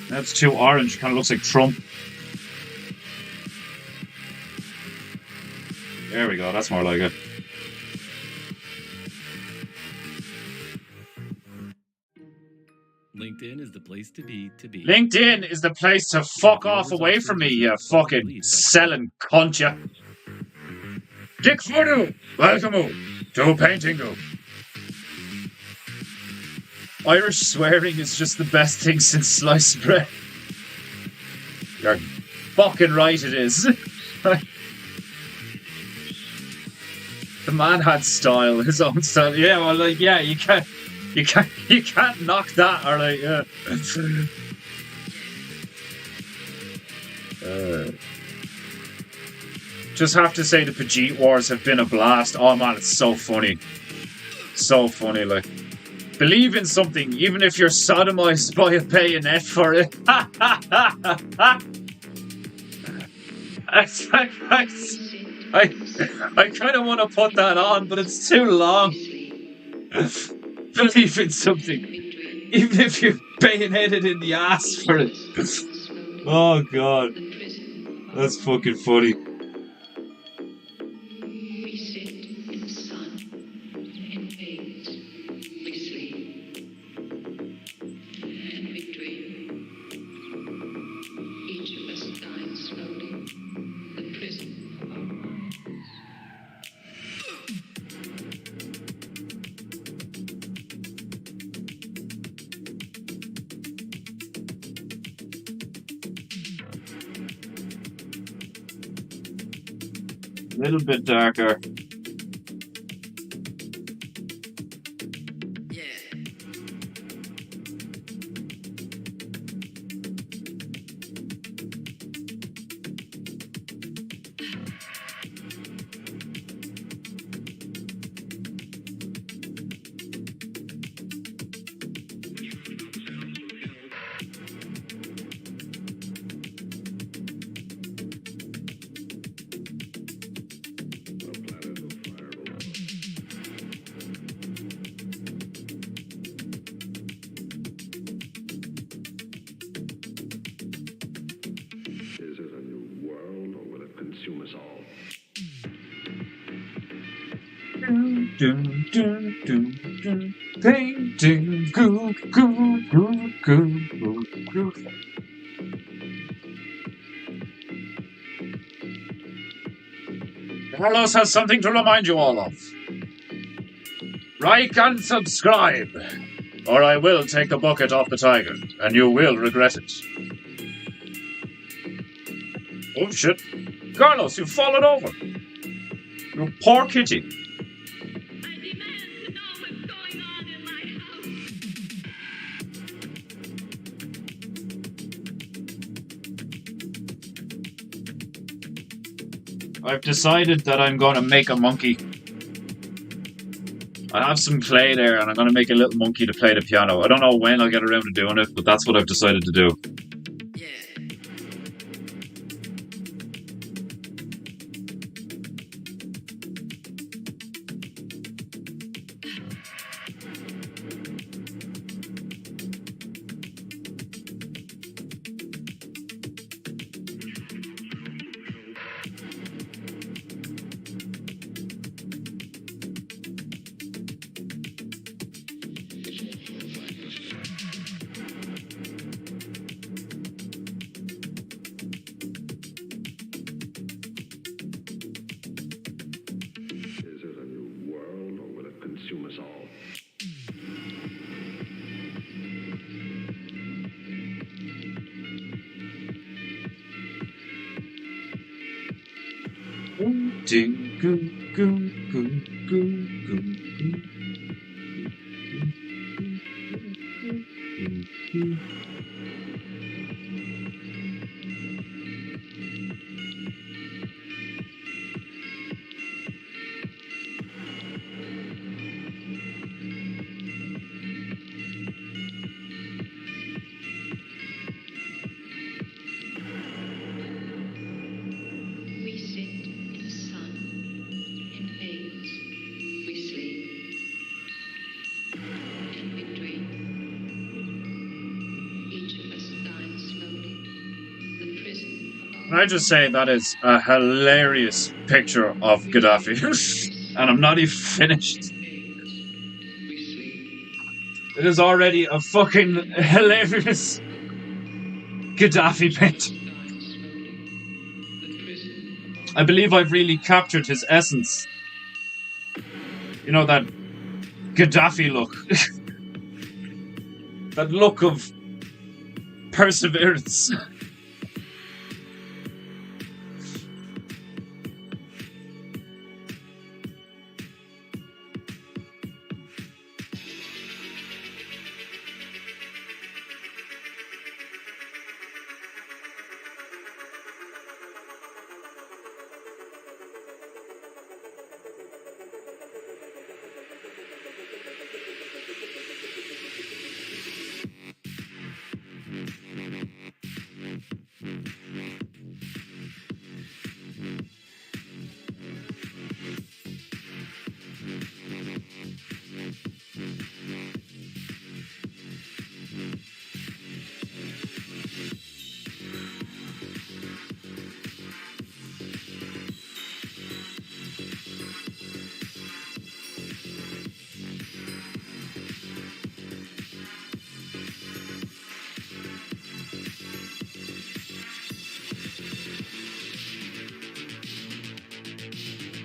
That's too orange. Kind of looks like Trump. There we go. That's more like it. LinkedIn is the place to be. LinkedIn is the place to fuck off away from me, you fucking selling cunt, ya. Dick Furdu, welcome to Paintingu. Irish swearing is just the best thing since sliced bread. You're fucking right, it is. The man had style, his own style. Yeah, well, like, yeah, you can't knock that, or like, yeah. Just have to say the Pajit Wars have been a blast. Oh man, it's so funny. So funny, like. Believe in something, even if you're sodomized by a bayonet for it. I kind of want to put that on, but it's too long. Believe in something, even if you're bayoneted in the ass for it. Oh god, that's fucking funny. A little bit darker. Painting goo. Carlos has something to remind you all of. Like and subscribe, or I will take the bucket off the tiger, and you will regret it. Oh shit. Carlos, you've fallen over. You poor kitty. I've decided that I'm going to make a monkey. I have some clay there, and I'm going to make a little monkey to play the piano. I don't know when I'll get around to doing it, but that's what I've decided to do. Can I just say that is a hilarious picture of Gaddafi? And I'm not even finished. It is already a fucking hilarious Gaddafi painting. I believe I've really captured his essence. You know, that Gaddafi look. That look of perseverance.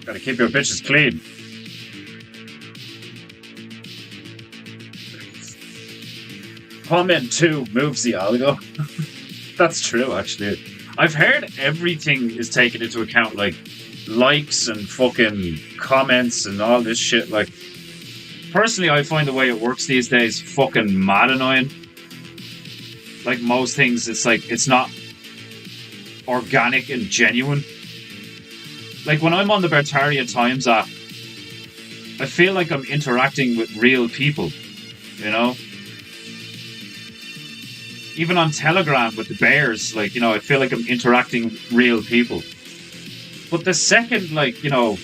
Gotta keep your bitches clean. Comment 2 moves the algo. That's true, actually. I've heard everything is taken into account, like likes and fucking comments and all this shit. Like, personally, I find the way it works these days fucking mad annoying. Like most things, it's like, it's not organic and genuine. Like when I'm on the Bertaria Times app, I feel like I'm interacting with real people, you know? Even on Telegram with the bears, like, you know, I feel like I'm interacting with real people. But the second, like, you know,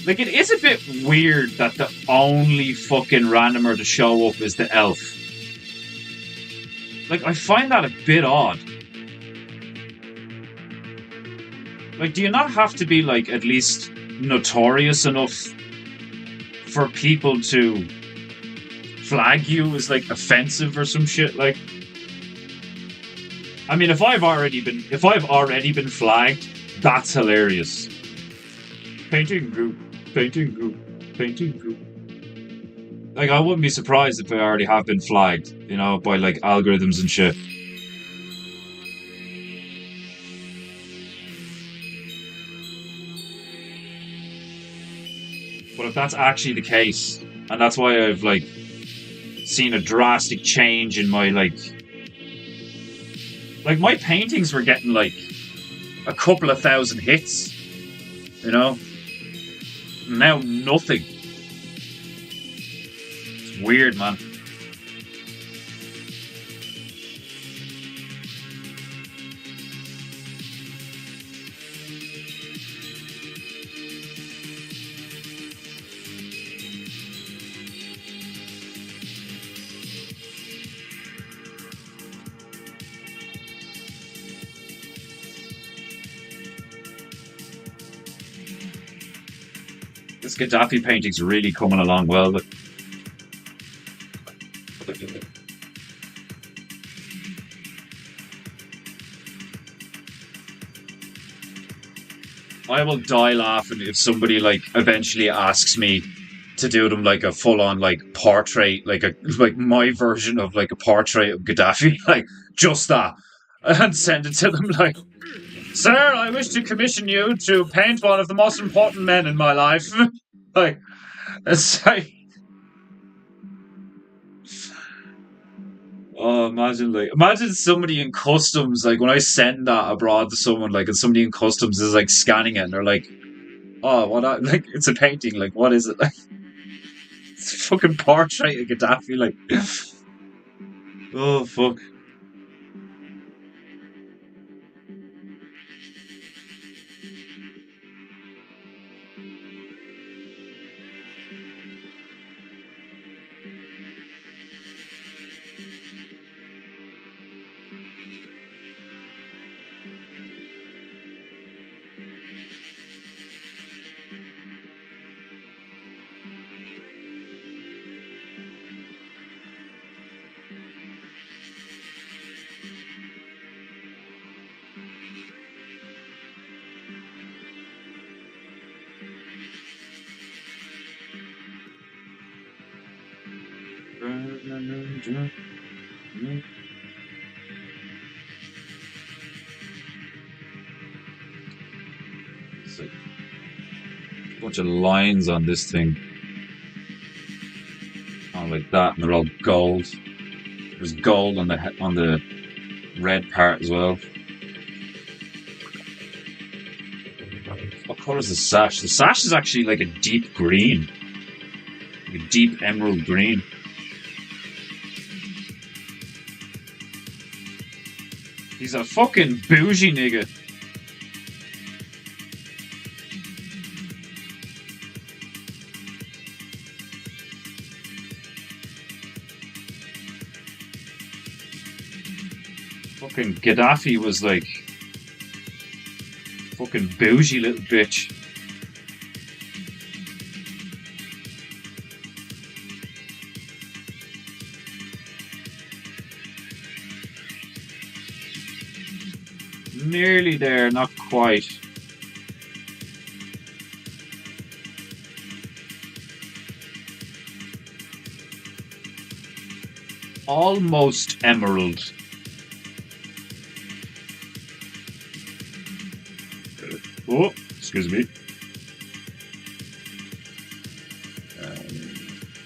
like it is a bit weird that the only fucking randomer to show up is the elf. Like, I find that a bit odd. Like, do you not have to be, like, at least notorious enough for people to flag you as, like, offensive or some shit? Like, I mean, if I've already been flagged, that's hilarious. Painting group, painting group, painting group. Like, I wouldn't be surprised if I already have been flagged, you know, by, like, algorithms and shit. But if that's actually the case, and that's why I've, like, seen a drastic change in my, like, my paintings were getting, like, a couple of thousand hits, you know? Now, nothing. It's weird, man. This Gaddafi painting's really coming along well. But I will die laughing if somebody, like, eventually asks me to do them, like, a full-on, like, portrait, like my version of, like, a portrait of Gaddafi, like, just that, and send it to them, like, sir, I wish to commission you to paint one of the most important men in my life. Like, it's like, oh, imagine somebody in customs, like, when I send that abroad to someone, like, and somebody in customs is, like, scanning it, and they're like, oh, like, it's a painting, like, what is it? Like, it's a fucking portrait of Gaddafi, like, oh, fuck. It's like a bunch of lines on this thing. Oh, like that, and they're all gold. There's gold on the red part as well. What colour is the sash? The sash is actually like a deep green. Like a deep emerald green. He's a fucking bougie nigga. Fucking Gaddafi was like fucking bougie little bitch. Nearly there, not quite. Almost emerald. Oh, excuse me.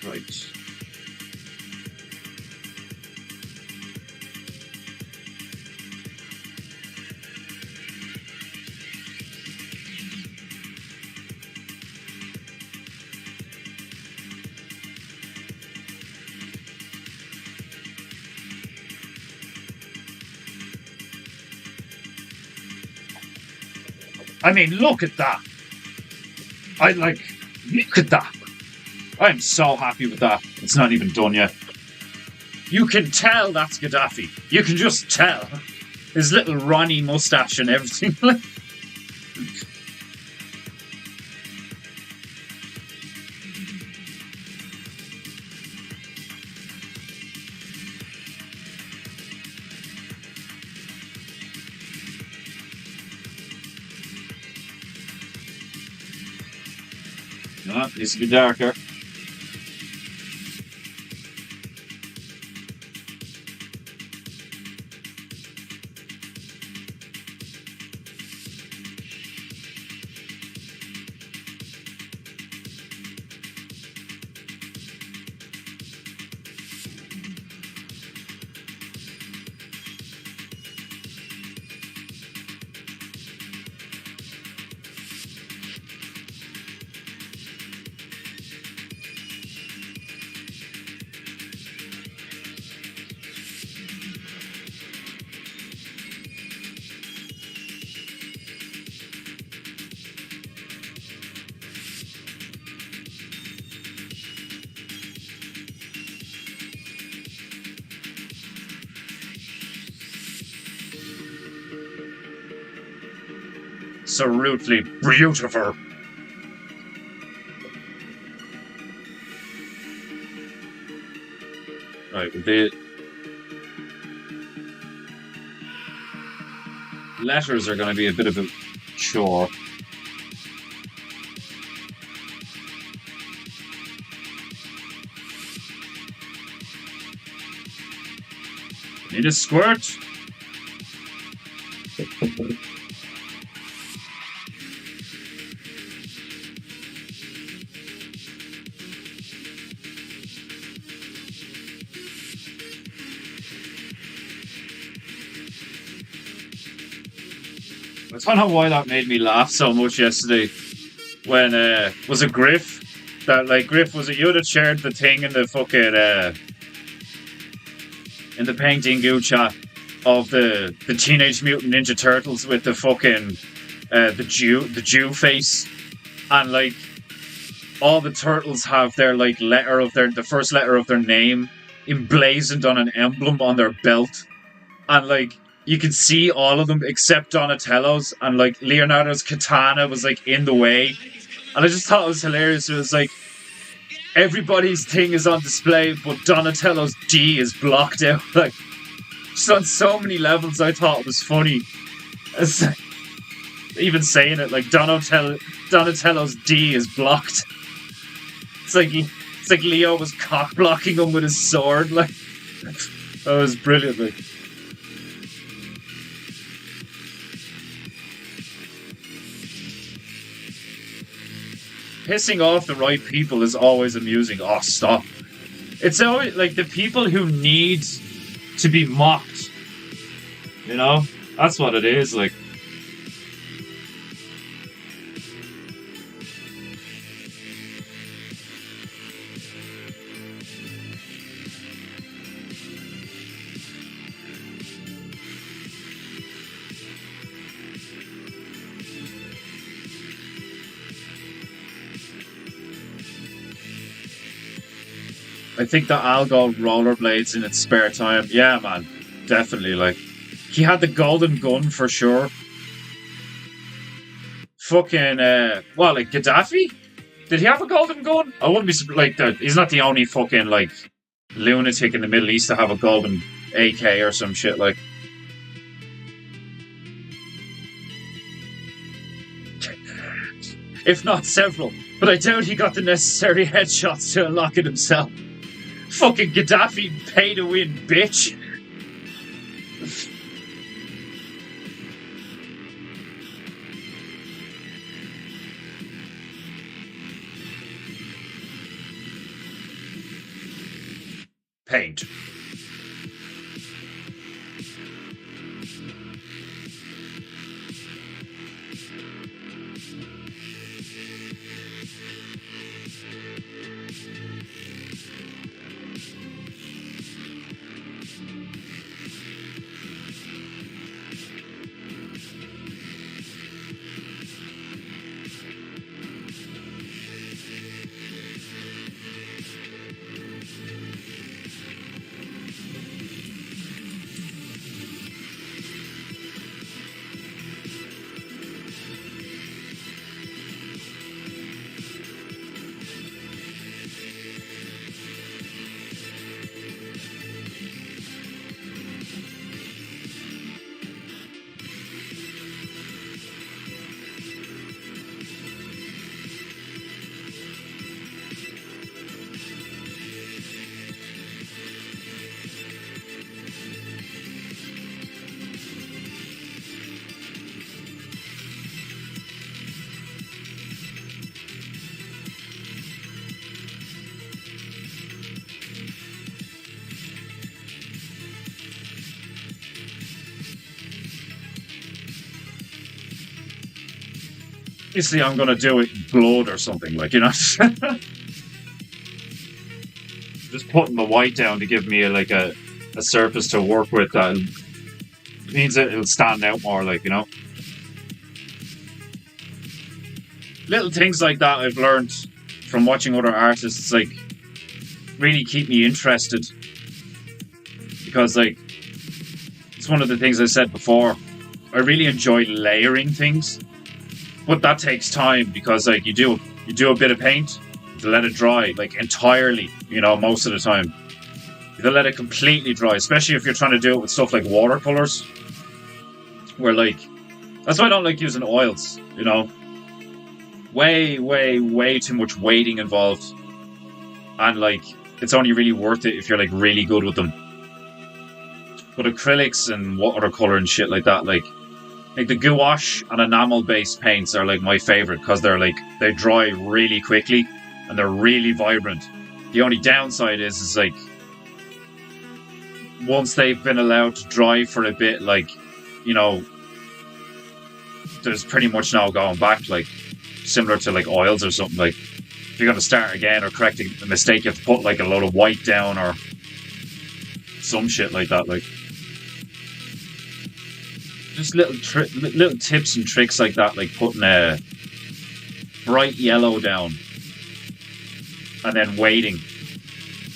Right. I mean, look at that. Look at that. I'm so happy with that. It's not even done yet. You can tell that's Gaddafi. You can just tell. His little Ronnie mustache and everything. No, needs to be darker. Absolutely beautiful. Right, the letters are going to be a bit of a chore. Need a squirt? I don't know why that made me laugh so much yesterday. When was it Griff? Griff, was it you that shared the thing in the fucking in the PEINTEINGU chat of the Teenage Mutant Ninja Turtles with the fucking the Jew face, and like all the turtles have their like the first letter of their name emblazoned on an emblem on their belt, and like you can see all of them except Donatello's, and like Leonardo's katana was like in the way, and I just thought it was hilarious. It was like everybody's thing is on display, but Donatello's D is blocked out. Like, just on so many levels, I thought it was funny. It's like, even saying it, like Donatello's D is blocked. It's It's like Leo was cock blocking him with his sword. Like, that was brilliant. Like, pissing off the right people is always amusing. Oh, stop. It's always like the people who need to be mocked. You know? That's what it is. Like, I think that Al go rollerblades in its spare time. Yeah, man. Definitely. Like, he had the golden gun for sure. Fucking, well, like Gaddafi? Did he have a golden gun? I wouldn't be like that. He's not the only fucking like lunatic in the Middle East to have a golden AK or some shit. Like, if not several, but I doubt he got the necessary headshots to unlock it himself. Fucking Gaddafi, pay to win, bitch. Paint. Obviously, I'm gonna do it in blood or something, like, you know. Just putting the white down to give me a surface to work with that means that it'll stand out more, like, you know. Little things like that I've learned from watching other artists, like, really keep me interested, because, like, it's one of the things I said before. I really enjoy layering things. But that takes time, because like you do a bit of paint, to let it dry like entirely, you know, most of the time. You have to let it completely dry, especially if you're trying to do it with stuff like watercolors, where like, that's why I don't like using oils, you know. Way too much waiting involved, and like it's only really worth it if you're like really good with them. But acrylics and watercolor and shit like that, like the gouache and enamel-based paints are like my favorite, because they dry really quickly and they're really vibrant. The only downside is like once they've been allowed to dry for a bit, like, you know, there's pretty much no going back. Like, similar to like oils or something. Like, if you're gonna start again or correct a mistake, you have to put like a load of white down or some shit like that. Like, just little tips and tricks like that, like putting a bright yellow down and then waiting,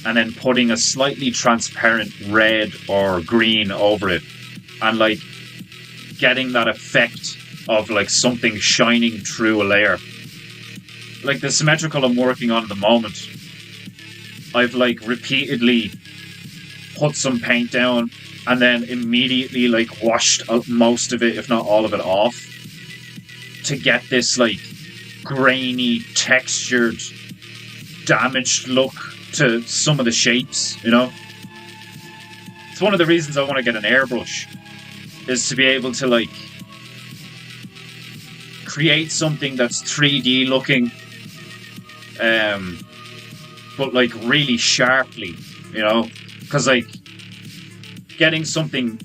and then putting a slightly transparent red or green over it, and like getting that effect of like something shining through a layer. Like the symmetrical I'm working on at the moment, I've like repeatedly put some paint down and then immediately like washed out most of it, if not all of it, off, to get this like grainy, textured damaged look to some of the shapes, you know? It's one of the reasons I want to get an airbrush, is to be able to, like, create something that's 3D looking, but, like, really sharply, you know? Because, like, getting something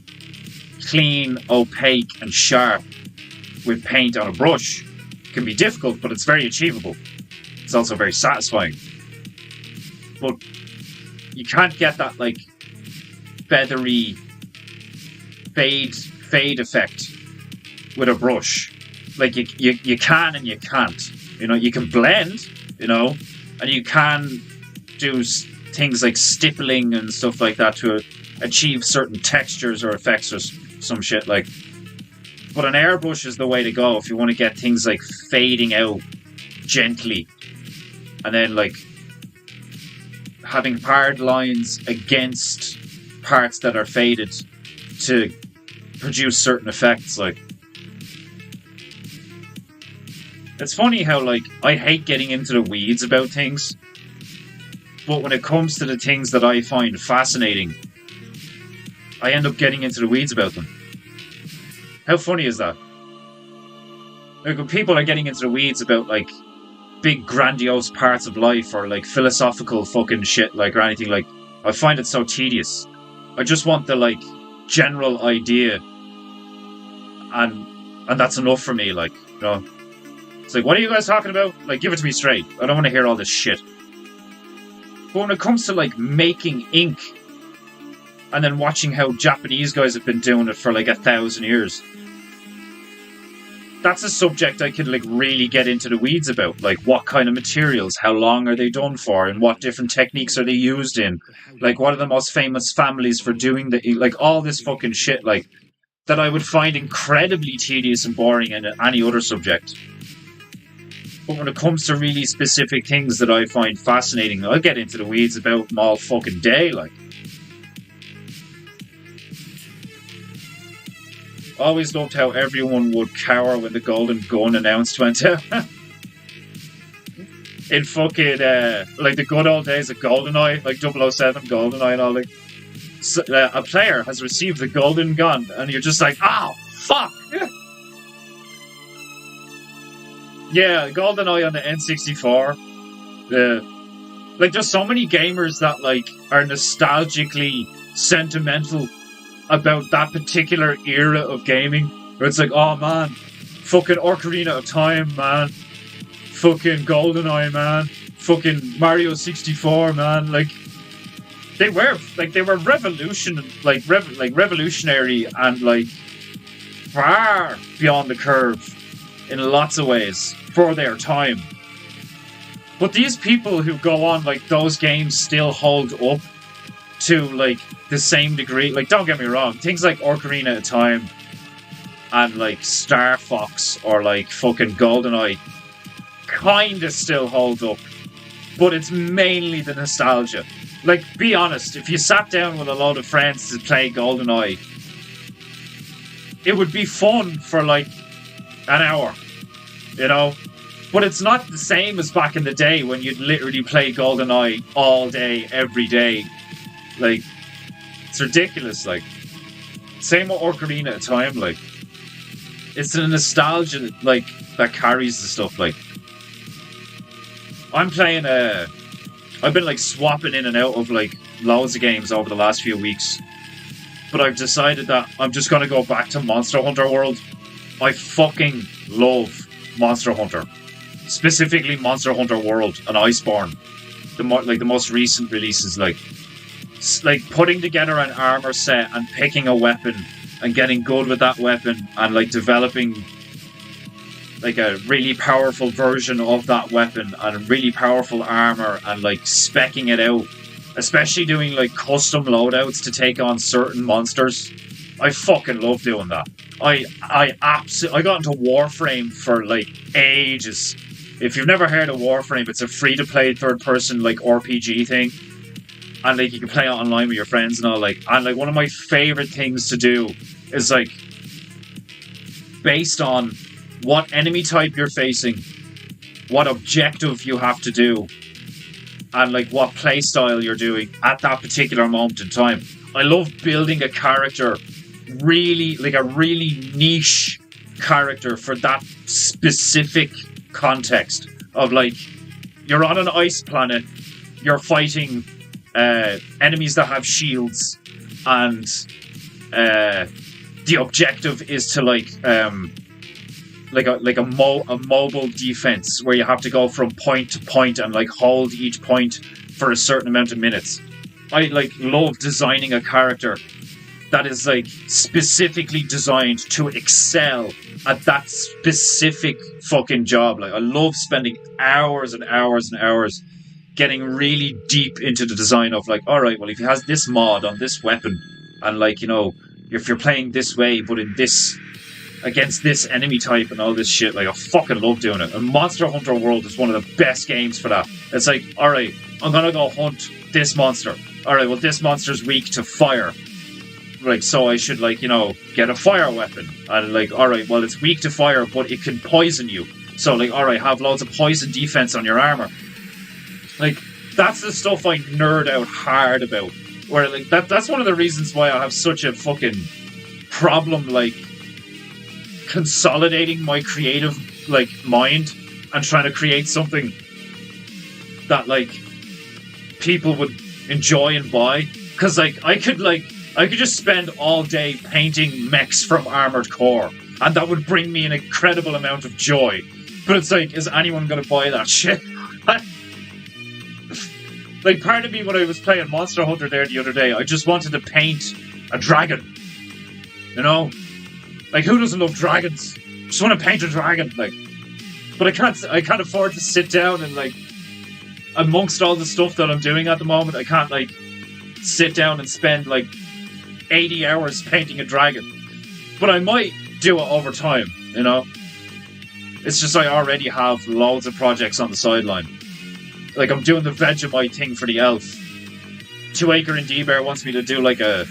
clean, opaque, and sharp with paint on a brush can be difficult, but it's very achievable. It's also very satisfying. But you can't get that, like, feathery fade effect with a brush. Like, you can and you can't. You know, you can blend, you know, and you can do things like stippling and stuff like that to achieve certain textures or effects or some shit, like. But an airbrush is the way to go if you want to get things like fading out gently, and then, like, having hard lines against parts that are faded to produce certain effects. Like, it's funny how, like, I hate getting into the weeds about things, but when it comes to the things that I find fascinating, I end up getting into the weeds about them. How funny is that? Like, when people are getting into the weeds about, like, big grandiose parts of life or, like, philosophical fucking shit, like, or anything, like, I find it so tedious. I just want the, like, general idea, and that's enough for me, like, you know. It's like, what are you guys talking about? Like, give it to me straight. I don't want to hear all this shit. But when it comes to, like, making ink, and then watching how Japanese guys have been doing it for, like, 1,000 years, that's a subject I could, like, really get into the weeds about. Like, what kind of materials, how long are they done for, and what different techniques are they used in? Like, what are the most famous families for doing the, like, all this fucking shit, like, that I would find incredibly tedious and boring in any other subject. But when it comes to really specific things that I find fascinating, I'll get into the weeds about them all fucking day, like. Always loved how everyone would cower when the Golden Gun announcement went out. In fucking, like, the good old days of GoldenEye, like 007 GoldenEye and all, like, so, a player has received the Golden Gun, and you're just like, oh, fuck! Yeah, GoldenEye on the N64. Like, there's so many gamers that, like, are nostalgically sentimental about that particular era of gaming, where it's like, oh man, fucking Ocarina of Time, man, fucking GoldenEye, man, fucking Mario 64, man. Like, they were revolutionary and, like, far beyond the curve in lots of ways for their time. But these people who go on, like, those games still hold up to, like, the same degree. Like, don't get me wrong, things like Ocarina of Time and, like, Star Fox or, like, fucking GoldenEye kinda still hold up, but it's mainly the nostalgia. Like, be honest, if you sat down with a load of friends to play GoldenEye, it would be fun for, like, an hour, you know? But it's not the same as back in the day when you'd literally play GoldenEye all day, every day. Like, it's ridiculous, like. Same with Ocarina of Time, like. It's the nostalgia, like, that carries the stuff, like. I'm playing, I've been, like, swapping in and out of, like, loads of games over the last few weeks. But I've decided that I'm just gonna go back to Monster Hunter World. I fucking love Monster Hunter. Specifically Monster Hunter World and Iceborne. The most recent releases, like putting together an armor set and picking a weapon and getting good with that weapon and, like, developing, like, a really powerful version of that weapon and a really powerful armor and, like, speccing it out, especially doing, like, custom loadouts to take on certain monsters. I fucking love doing that. I got into Warframe for, like, ages. If you've never heard of Warframe, it's a free-to-play third-person, like, RPG thing. And, like, you can play it online with your friends and all, like. And, like, one of my favourite things to do is, like, based on what enemy type you're facing, what objective you have to do, and like what play style you're doing at that particular moment in time. I love building a character, really like a really niche character for that specific context of like you're on an ice planet, you're fighting enemies that have shields, and the objective is to like a mobile defense where you have to go from point to point and like hold each point for a certain amount of minutes. I like love designing a character that is like specifically designed to excel at that specific fucking job. Like I love spending hours and hours and hours getting really deep into the design of like, all right, well, if he has this mod on this weapon, and like, you know, if you're playing this way but in this against this enemy type and all this shit, like I fucking love doing it. And Monster Hunter World is one of the best games for that. It's like, all right, I'm gonna go hunt this monster. All right, well, this monster's weak to fire. Like, so I should, like, you know, get a fire weapon. And, like, all right, well, it's weak to fire, but it can poison you. So, like, all right, have loads of poison defense on your armor. Like, that's the stuff I nerd out hard about. Where, like, that's one of the reasons why I have such a fucking problem, like, consolidating my creative, like, mind and trying to create something that, like, people would enjoy and buy. Because, like, I could just spend all day painting mechs from Armored Core, and that would bring me an incredible amount of joy. But it's like, is anyone going to buy that shit? Like, part of me, when I was playing Monster Hunter there the other day, I just wanted to paint a dragon. You know? Like, who doesn't love dragons? Just want to paint a dragon, like. But I can't afford to sit down and, like, amongst all the stuff that I'm doing at the moment, I can't, like, sit down and spend, like, 80 hours painting a dragon. But I might do it over time, you know? It's just I already have loads of projects on the sideline. Like, I'm doing the Vegemite thing for the elf. 2 Acre and D-Bear wants me to do, like, a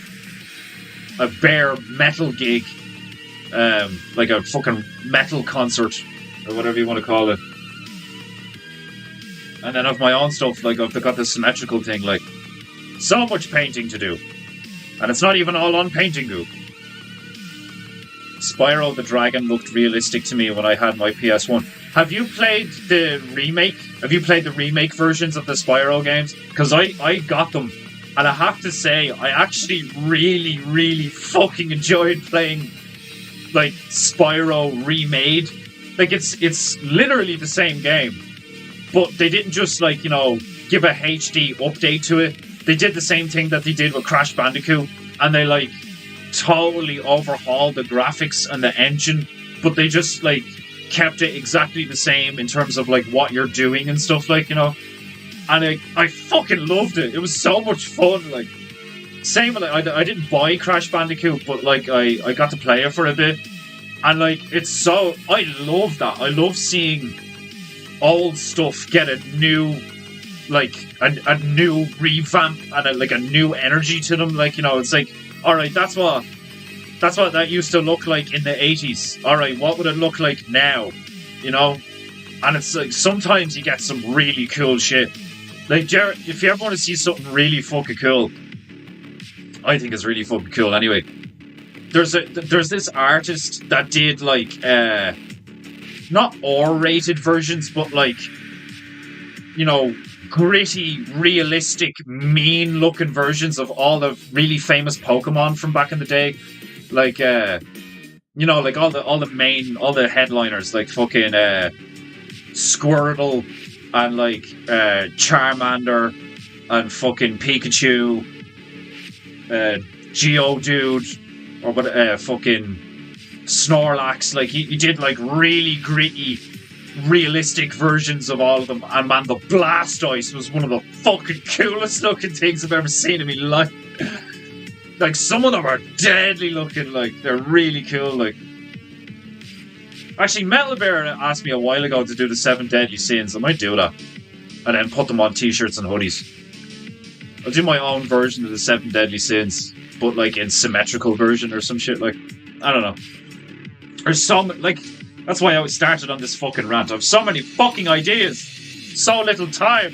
bear metal gig. Like a fucking metal concert, or whatever you want to call it. And then of my own stuff, like, I've got this symmetrical thing, like, so much painting to do. And it's not even all on PEINTEINGU. Spyro the Dragon looked realistic to me when I had my PS1. Have you played the remake? Have you played the remake versions of the Spyro games? Because I got them. And I have to say, I actually really, really fucking enjoyed playing, like, Spyro remade. Like, it's literally the same game. But they didn't just, like, you know, give a HD update to it. They did the same thing that they did with Crash Bandicoot, and they, like, totally overhauled the graphics and the engine, but they just, like, kept it exactly the same in terms of, like, what you're doing and stuff, like, you know? And I fucking loved it. It was so much fun, like. Same with, like, I didn't buy Crash Bandicoot, but, like, I got to play it for a bit. And, like, it's so... I love that. I love seeing old stuff get a new... like a new revamp and a new energy to them. Like, you know, it's like, all right, that's what that used to look like in the 80s. All right, what would it look like now? You know? And it's like, sometimes you get some really cool shit. Like, Jared, if you ever want to see something really fucking cool, I think it's really fucking cool anyway. There's this artist that did, like, not R-rated versions, but, like, you know, gritty, realistic, mean-looking versions of all the really famous Pokemon from back in the day. Like, you know, like all the headliners, like fucking Squirtle and, like, Charmander and fucking Pikachu, Geodude, or what, fucking Snorlax. Like, he did, like, really gritty, realistic versions of all of them. And man, the Blastoise was one of the fucking coolest looking things I've ever seen in my life. Like, some of them are deadly looking. Like, they're really cool. Like, actually, Metal Bear asked me a while ago to do the 7 Deadly Sins. I might do that, and then put them on t-shirts and hoodies. I'll do my own version of the 7 Deadly Sins, but, like, in symmetrical version or some shit. Like, I don't know. There's some, like, that's why I started on this fucking rant. I have so many fucking ideas. So little time.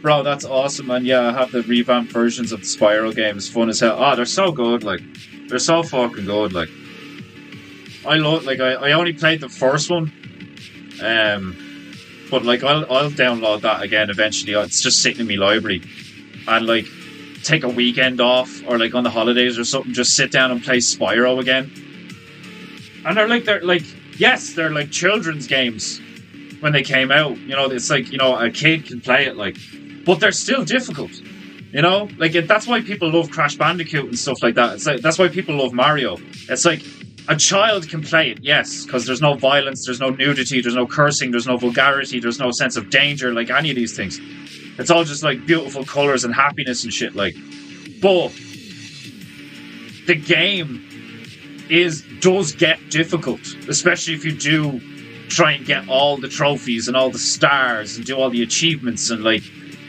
Bro, that's awesome, man. Yeah, I have the revamped versions of the Spyro games. Fun as hell. Oh, they're so good, like. They're so fucking good, like. I only played the first one. But like I'll download that again eventually. It's just sitting in my library. And like take a weekend off or like on the holidays or something, just sit down and play Spyro again. And they're like yes, they're like children's games when they came out. You know, it's like, you know, a kid can play it, like, but they're still difficult. You know, like that's why people love Crash Bandicoot and stuff like that. It's like that's why people love Mario. It's like a child can play it, yes, because there's no violence, there's no nudity, there's no cursing, there's no vulgarity, there's no sense of danger, like any of these things. It's all just like beautiful colours and happiness and shit, like. But the game does get difficult, especially if you do try and get all the trophies and all the stars and do all the achievements and like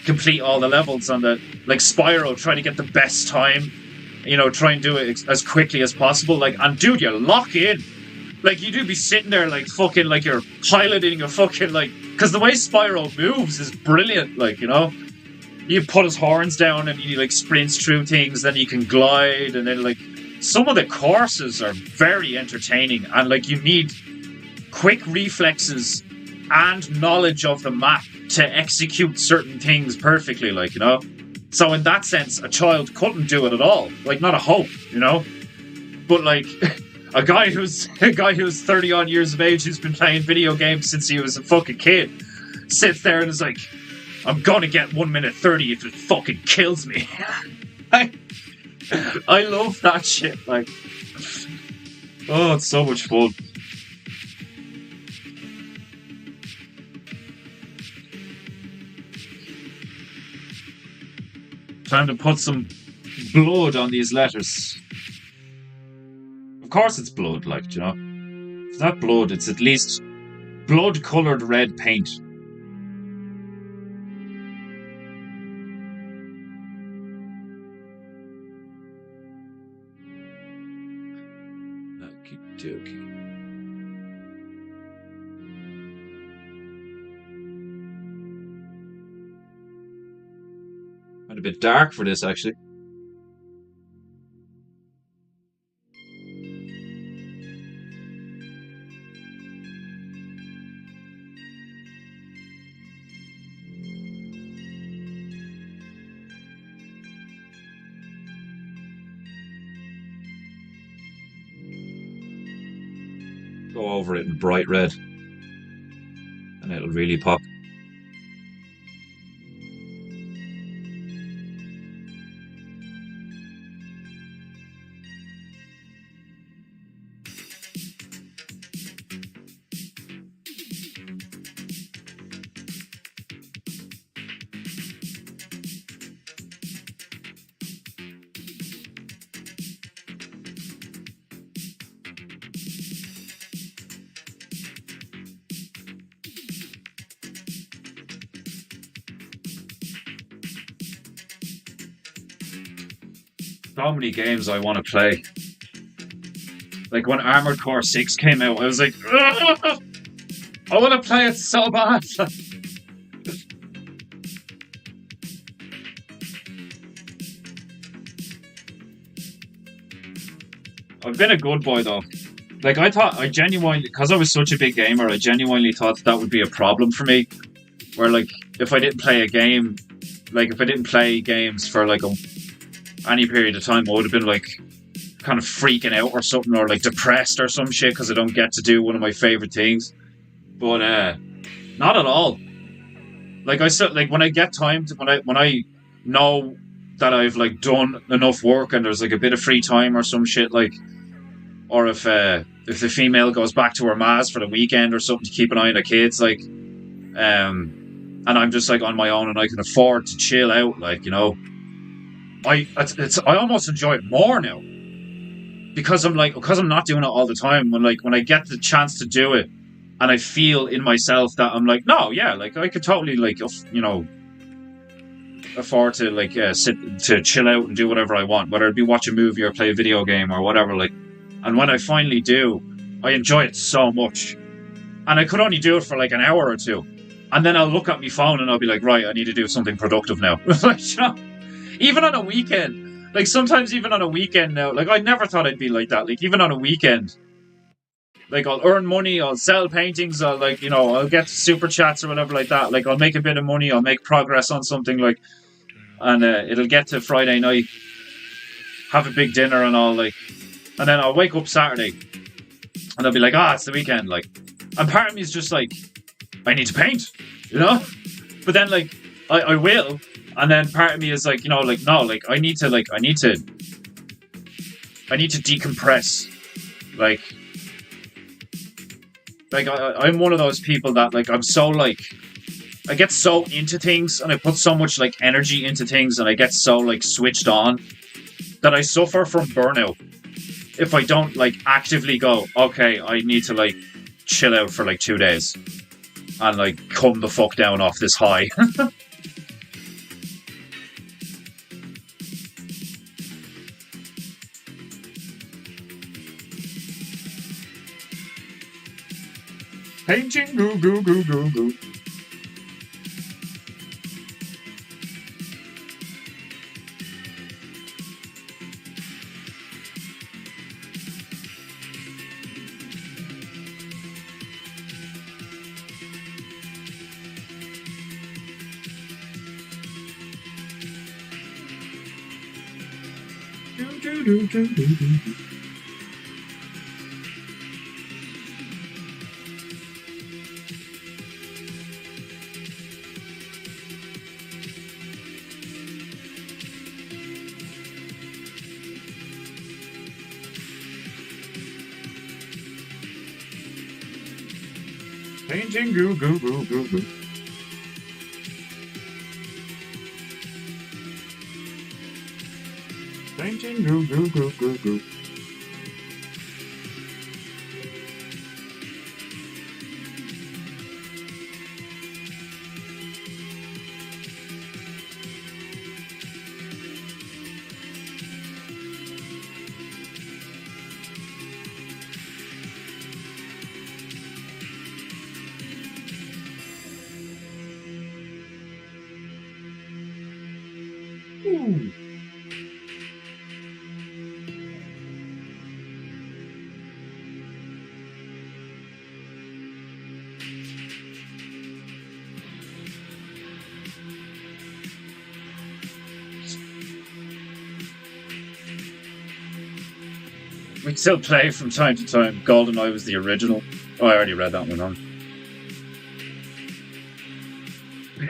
complete all the levels on the, like Spyro, try to get the best time, you know, try and do it as quickly as possible, like, and dude, you lock in, like, you do be sitting there like fucking like you're piloting a fucking, like, because the way Spyro moves is brilliant, like, you know, you put his horns down and he like sprints through things, then he can glide, and then like some of the courses are very entertaining, and like you need quick reflexes and knowledge of the map to execute certain things perfectly, like, you know. So in that sense, a child couldn't do it at all, like, not a hope, you know. But like a guy who's 30 odd years of age, who's been playing video games since he was a fucking kid, sits there and is like, I'm gonna get 1 minute 30 if it fucking kills me. I love that shit, like, oh, it's so much fun. Time to put some blood on these letters. Of course it's blood, like, you know. If it's not blood, it's at least blood-coloured red paint. Okie dokie. A bit dark for this, actually. Go over it in bright red, and it'll really pop. So many games I want to play. Like when Armored Core 6 came out, I was like, I want to play it so bad. I've been a good boy though. Like I genuinely, because I was such a big gamer, I genuinely thought that would be a problem for me. Where like, if I didn't play a game, like if I didn't play games for like any period of time, I would have been like kind of freaking out or something, or like depressed or some shit because I don't get to do one of my favorite things. But not at all. Like I said, like when I get time to, when I know that I've like done enough work and there's like a bit of free time or some shit, like, or if the female goes back to her ma's for the weekend or something to keep an eye on the kids, like, and I'm just like on my own and I can afford to chill out, like, you know, I almost enjoy it more now because I'm not doing it all the time. When I get the chance to do it and I feel in myself that I'm like, no, yeah, like I could totally, like, you know, afford to like sit to chill out and do whatever I want, whether it be watch a movie or play a video game or whatever, like. And when I finally do, I enjoy it so much. And I could only do it for like an hour or two. And then I'll look at my phone and I'll be like, right, I need to do something productive now. Like, you know, even on a weekend, like sometimes even on a weekend now, like I never thought I'd be like that. Like even on a weekend, like I'll earn money, I'll sell paintings, I'll like, you know, I'll get super chats or whatever like that. Like I'll make a bit of money, I'll make progress on something like, and it'll get to Friday night, have a big dinner and all like, and then I'll wake up Saturday and I'll be like, it's the weekend. Like, and part of me is just like, I need to paint, you know? But then like, I will. And then part of me is like, you know, like, no, like I need to decompress. Like I'm one of those people that like, I'm so like, I get so into things and I put so much like energy into things and I get so like switched on that I suffer from burnout if I don't like actively go, okay, I need to like chill out for like 2 days and like come the fuck down off this high. Painting, goo, goo, goo, goo, goo. Do, do, do, do, do, do. Painting, goo, goo, goo, goo, goo. Painting, goo, goo, goo, goo, goo. Ooh. We still play from time to time. GoldenEye was the original. Oh, I already read that one on.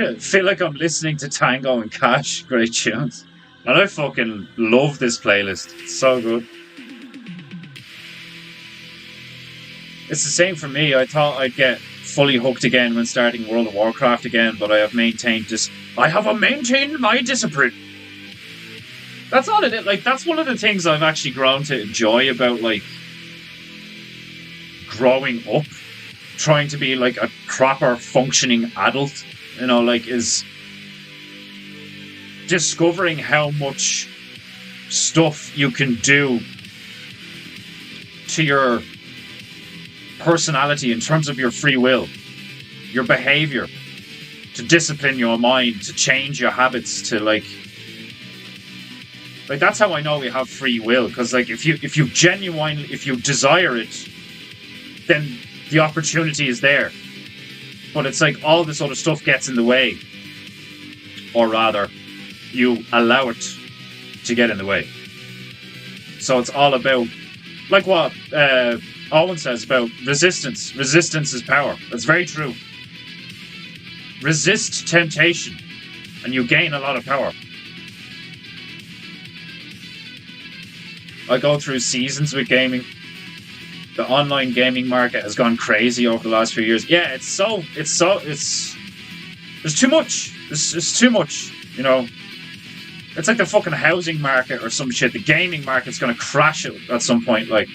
I feel like I'm listening to Tango and Cash. Great tunes. And I fucking love this playlist. It's so good. It's the same for me. I thought I'd get fully hooked again when starting World of Warcraft again, but I have maintained this. I have maintained my discipline. That's all it is. Like, that's one of the things I've actually grown to enjoy about, like, growing up, trying to be, like, a proper functioning adult, you know, like, is discovering how much stuff you can do to your personality in terms of your free will, your behavior, to discipline your mind, to change your habits, to, like, that's how I know we have free will, because like if you genuinely, if you desire it, then the opportunity is there. But it's like all this other stuff gets in the way, or rather, you allow it to get in the way. So it's all about, like what Owen says about resistance. Resistance is power. That's very true. Resist temptation, and you gain a lot of power. I go through seasons with gaming. The online gaming market has gone crazy over the last few years. Yeah, it's there's too much. It's too much, you know. It's like the fucking housing market or some shit. The gaming market's going to crash at some point, like.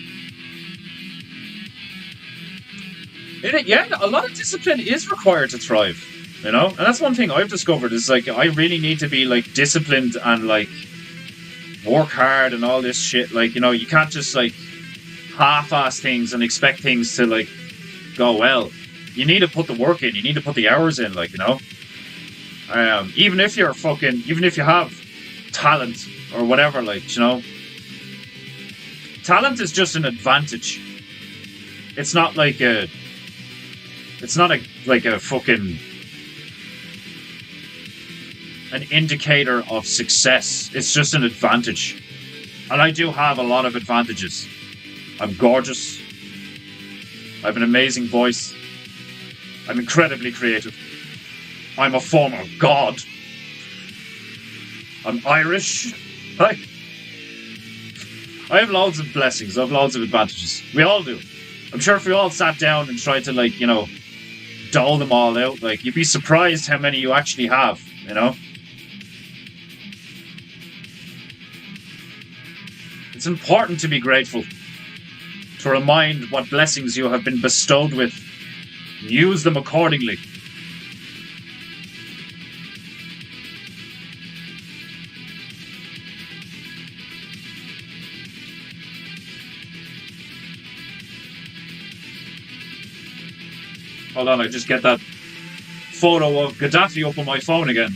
Yeah, a lot of discipline is required to thrive, you know? And that's one thing I've discovered is, like, I really need to be, like, disciplined and, like, work hard and all this shit. Like, you know, you can't just like half-ass things and expect things to like go well. you need to put the work in. You need to put the hours in, like, you know? Even if you have talent or whatever, like, you know? Talent is just an advantage. It's not like a fucking an indicator of success. It's just an advantage. And I do have a lot of advantages. I'm gorgeous. I have an amazing voice. I'm incredibly creative. I'm a former god. I'm Irish. I have loads of blessings. I have loads of advantages. We all do. I'm sure if we all sat down and tried to, like, you know, dole them all out, like, you'd be surprised how many you actually have, you know? It's important to be grateful, to remind what blessings you have been bestowed with, and use them accordingly. Hold on, I just get that photo of Gaddafi up on my phone again.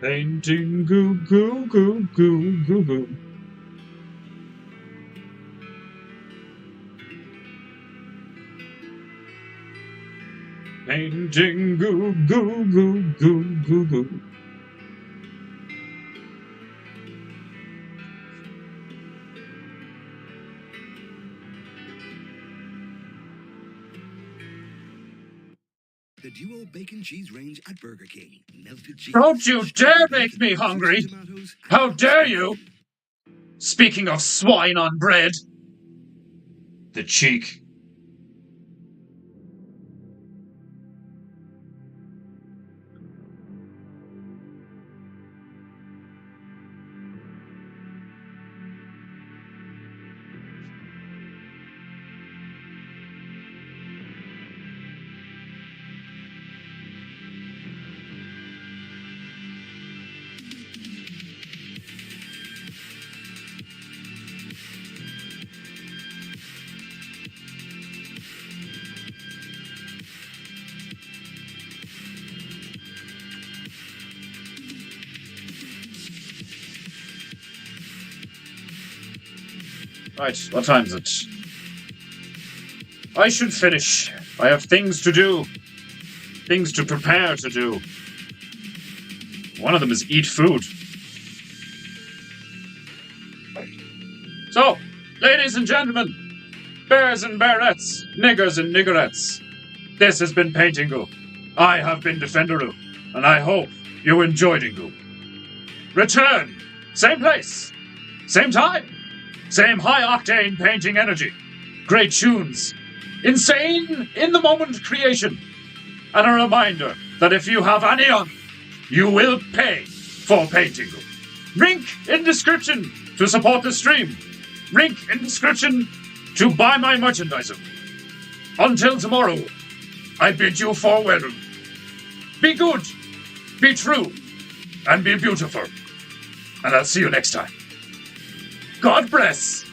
Painting goo goo goo goo goo goo. Painting goo goo goo goo goo goo. The duo bacon cheese range at Burger King. Melted cheese. Don't you dare make me hungry! How dare you! Speaking of swine on bread. The cheek. Right, what time is it? I should finish. I have things to do. Things to prepare to do. One of them is eat food. So, ladies and gentlemen, bears and bearettes, niggers and niggerettes, this has been Paintingu. I have been Defenderu, and I hope you enjoyed Ingu. Return! Same place! Same time! Same high-octane painting energy. Great tunes. Insane, in-the-moment creation. And a reminder that if you have any on, you will pay for Paintingu. Link in description to support the stream. Link in description to buy my merchandise. Until tomorrow, I bid you farewell. Be good, be true, and be beautiful. And I'll see you next time. God bless.